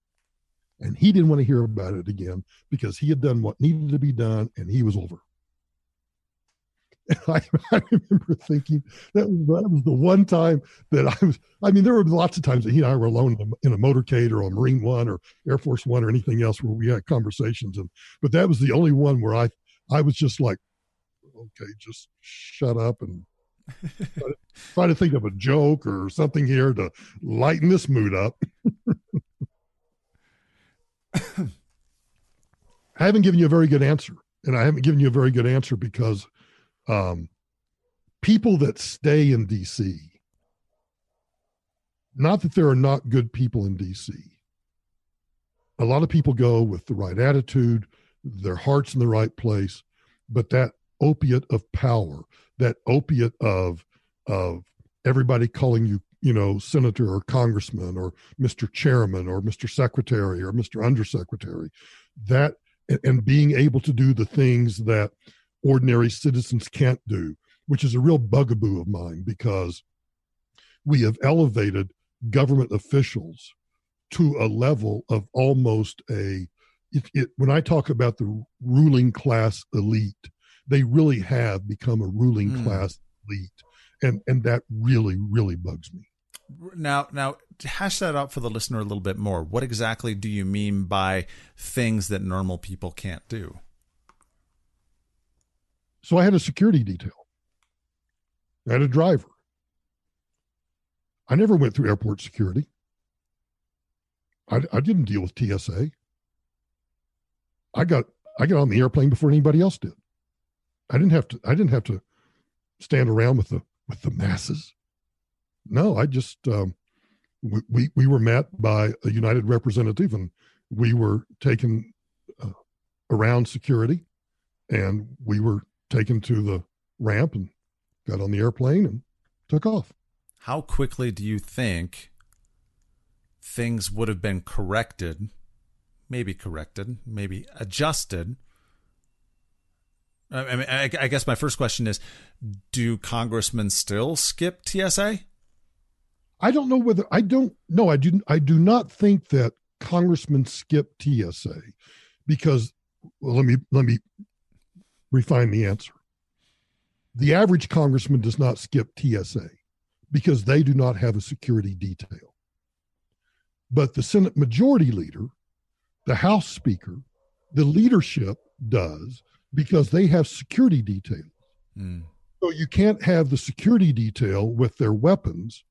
And he didn't want to hear about it again because he had done what needed to be done and he was over. And I remember thinking that was the one time that there were lots of times that he and I were alone in a motorcade or on Marine One or Air Force One or anything else where we had conversations. But that was the only one where I was just like, okay, just shut up and try to think of a joke or something here to lighten this mood up. I haven't given you a very good answer. And I haven't given you a very good answer because people that stay in D.C., not that there are not good people in D.C., a lot of people go with the right attitude, their heart's in the right place, but that opiate of power, that opiate of everybody calling you, senator or congressman or Mr. Chairman or Mr. Secretary or Mr. Undersecretary, that and being able to do the things that ordinary citizens can't do, which is a real bugaboo of mine because we have elevated government officials to a level of almost when I talk about the ruling class elite, they really have become a ruling class elite. And that really, really bugs me. Now, hash that out for the listener a little bit more. What exactly do you mean by things that normal people can't do? So I had a security detail. I had a driver. I never went through airport security. I didn't deal with TSA. I got on the airplane before anybody else did. I didn't have to stand around with the masses. No, I just we were met by a United representative, and we were taken around security, and we were taken to the ramp and got on the airplane and took off. How quickly do you think things would have been corrected, maybe adjusted? I mean, I guess my first question is, do congressmen still skip TSA? I don't know whether I don't know. I do not think that congressmen skip TSA because, well, let me refine the answer. The average congressman does not skip TSA because they do not have a security detail. But the Senate Majority Leader, the House Speaker, the leadership does because they have security details. So you can't have the security detail with their weapons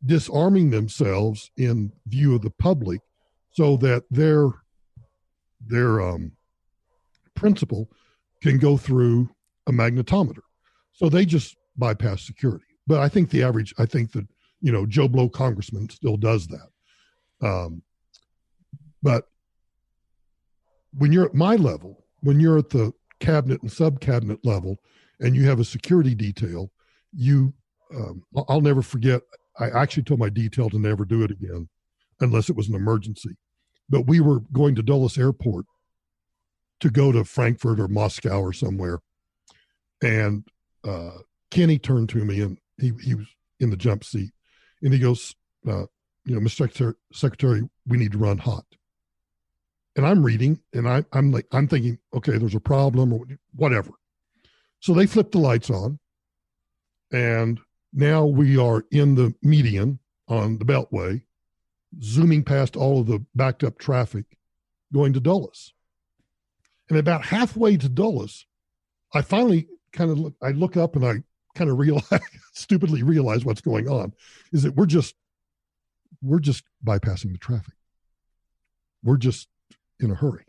disarming themselves in view of the public so that their principal can go through a magnetometer. So they just bypass security. But I think that, Joe Blow congressman still does that. But when you're at my level, when you're at the cabinet and sub-cabinet level, and you have a security detail, I'll never forget, I actually told my detail to never do it again unless it was an emergency. But we were going to Dulles Airport to go to Frankfurt or Moscow or somewhere. And Kenny turned to me, and he was in the jump seat, and he goes, Mr. Secretary, we need to run hot. And I'm reading, and I'm thinking, okay, there's a problem or whatever. So they flipped the lights on, and now we are in the median on the Beltway, zooming past all of the backed up traffic, going to Dulles. And about halfway to Dulles, I finally I look up and I kind of stupidly realize what's going on, is that we're just bypassing the traffic. We're just in a hurry.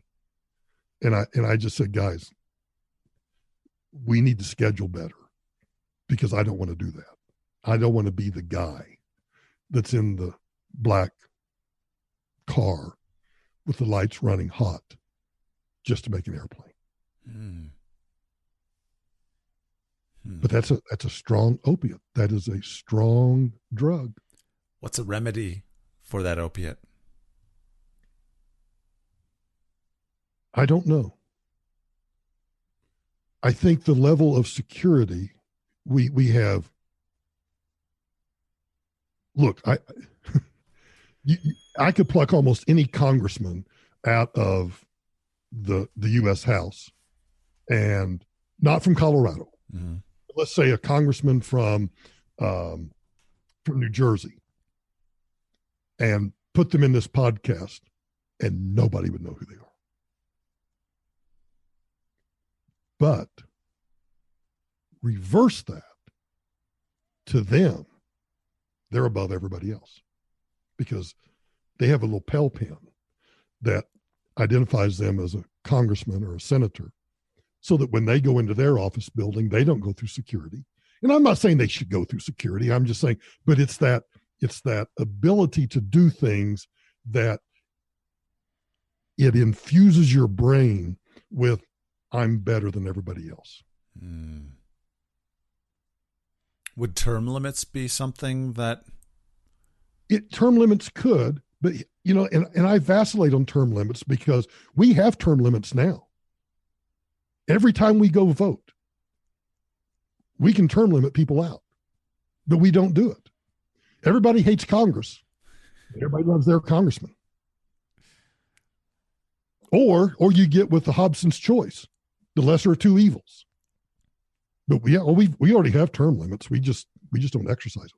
And I just said, guys, we need to schedule better because I don't want to do that. I don't want to be the guy that's in the black car with the lights running hot just to make an airplane. But that's a strong opiate. That is a strong drug. What's a remedy for that opiate? I don't know. I think the level of security we have. Look, I could pluck almost any congressman out of the U.S. House, and not from Colorado. Mm-hmm. Let's say a congressman from New Jersey, and put them in this podcast, and nobody would know who they are. But reverse that to them, they're above everybody else because they have a lapel pin that identifies them as a congressman or a senator, so that when they go into their office building, they don't go through security. And I'm not saying they should go through security. I'm just saying, but it's that ability to do things that it infuses your brain with, I'm better than everybody else. Would term limits be something that term limits could, but and I vacillate on term limits because we have term limits now. Every time we go vote, we can term limit people out, but we don't do it. Everybody hates Congress. Everybody loves their congressman. Or you get with the Hobson's choice, the lesser of two evils. But we already have term limits. We just don't exercise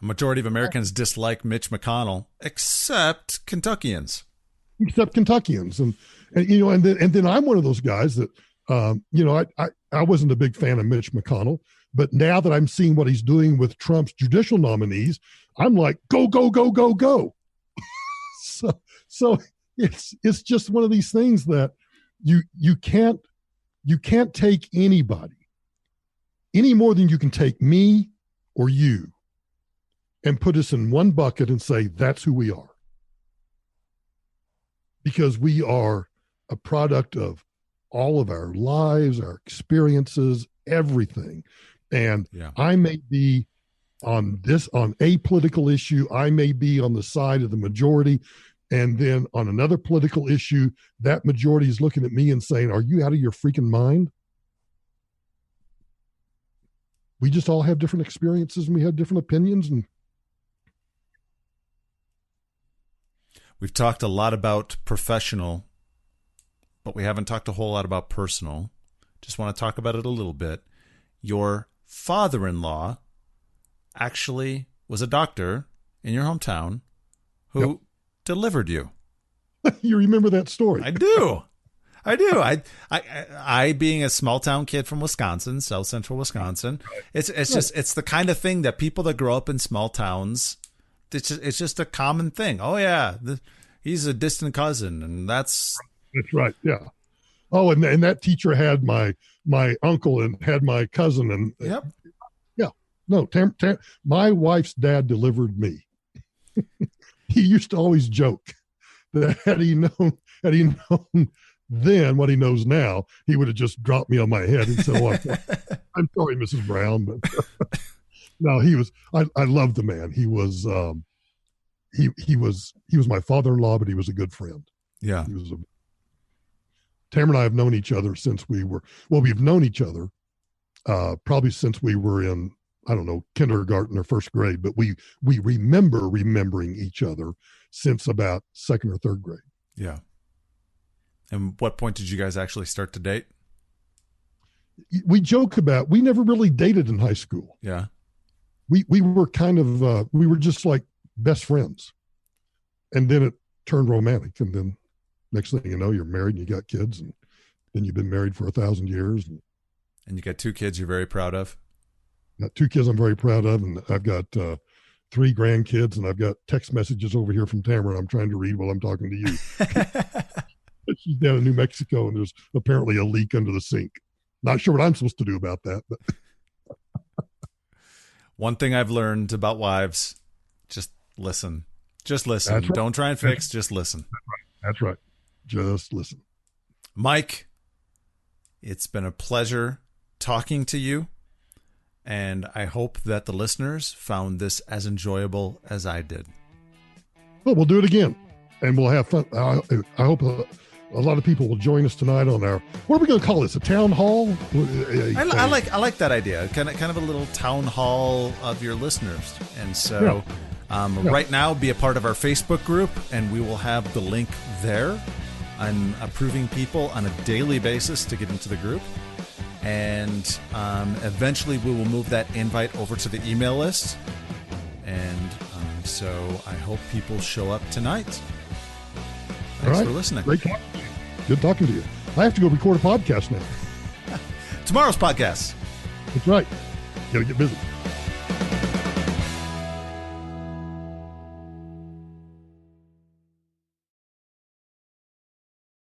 them. A majority of Americans dislike Mitch McConnell, except Kentuckians. And you know, and then I'm one of those guys that, you know, I wasn't a big fan of Mitch McConnell, but now that I'm seeing what he's doing with Trump's judicial nominees, I'm like, go, go, go, go, go. So it's just one of these things that you can't take anybody any more than you can take me or you and put us in one bucket and say that's who we are, because we are a product of all of our lives, our experiences, everything. And I may be on a political issue, I may be on the side of the majority, and then on another political issue, that majority is looking at me and saying, are you out of your freaking mind? We just all have different experiences and we have different opinions. And we've talked a lot about professional, but we haven't talked a whole lot about personal. Just want to talk about it a little bit. Your father-in-law actually was a doctor in your hometown who delivered you. You remember that story? I do. I being a small town kid from Wisconsin, South Central Wisconsin, it's the kind of thing that people that grow up in small towns, it's just a common thing. Oh yeah, he's a distant cousin, and that's right. Yeah. Oh, and that teacher had my uncle and had my cousin, and yep. Yeah. No, my wife's dad delivered me. He used to always joke that had he known then what he knows now, he would have just dropped me on my head and said, well, I'm sorry, Mrs. Brown, but no, he was, I loved the man. He was, he was my father-in-law, but he was a good friend. Yeah. Tamara and I have known each other since we've known each other probably since we were in, I don't know, kindergarten or first grade, but we remember remembering each other since about second or third grade. Yeah. And what point did you guys actually start to date? We joke about, we never really dated in high school. Yeah. We were kind of, we were just like best friends. And then it turned romantic. And then next thing you know, you're married and you got kids, and then you've been married for 1,000 years. And you got 2 kids you're very proud of? Got 2 kids I'm very proud of. And I've got 3 grandkids, and I've got text messages over here from Tamara I'm trying to read while I'm talking to you. She's down in New Mexico, and there's apparently a leak under the sink. Not sure what I'm supposed to do about that. But one thing I've learned about wives, just listen. Just listen. Right. Don't try and fix, just listen. That's right. Just listen. Mike, it's been a pleasure talking to you, and I hope that the listeners found this as enjoyable as I did. Well, we'll do it again, and we'll have fun. I hope a lot of people will join us tonight on our, what are we going to call this? A town hall? I like that idea. Kind of a little town hall of your listeners. And so right now, be a part of our Facebook group, and we will have the link there. I'm approving people on a daily basis to get into the group. And eventually we will move that invite over to the email list. And so I hope people show up tonight. Thanks for listening. Great talking to you. Good talking to you. I have to go record a podcast now. Tomorrow's podcast. That's right. Got to get busy.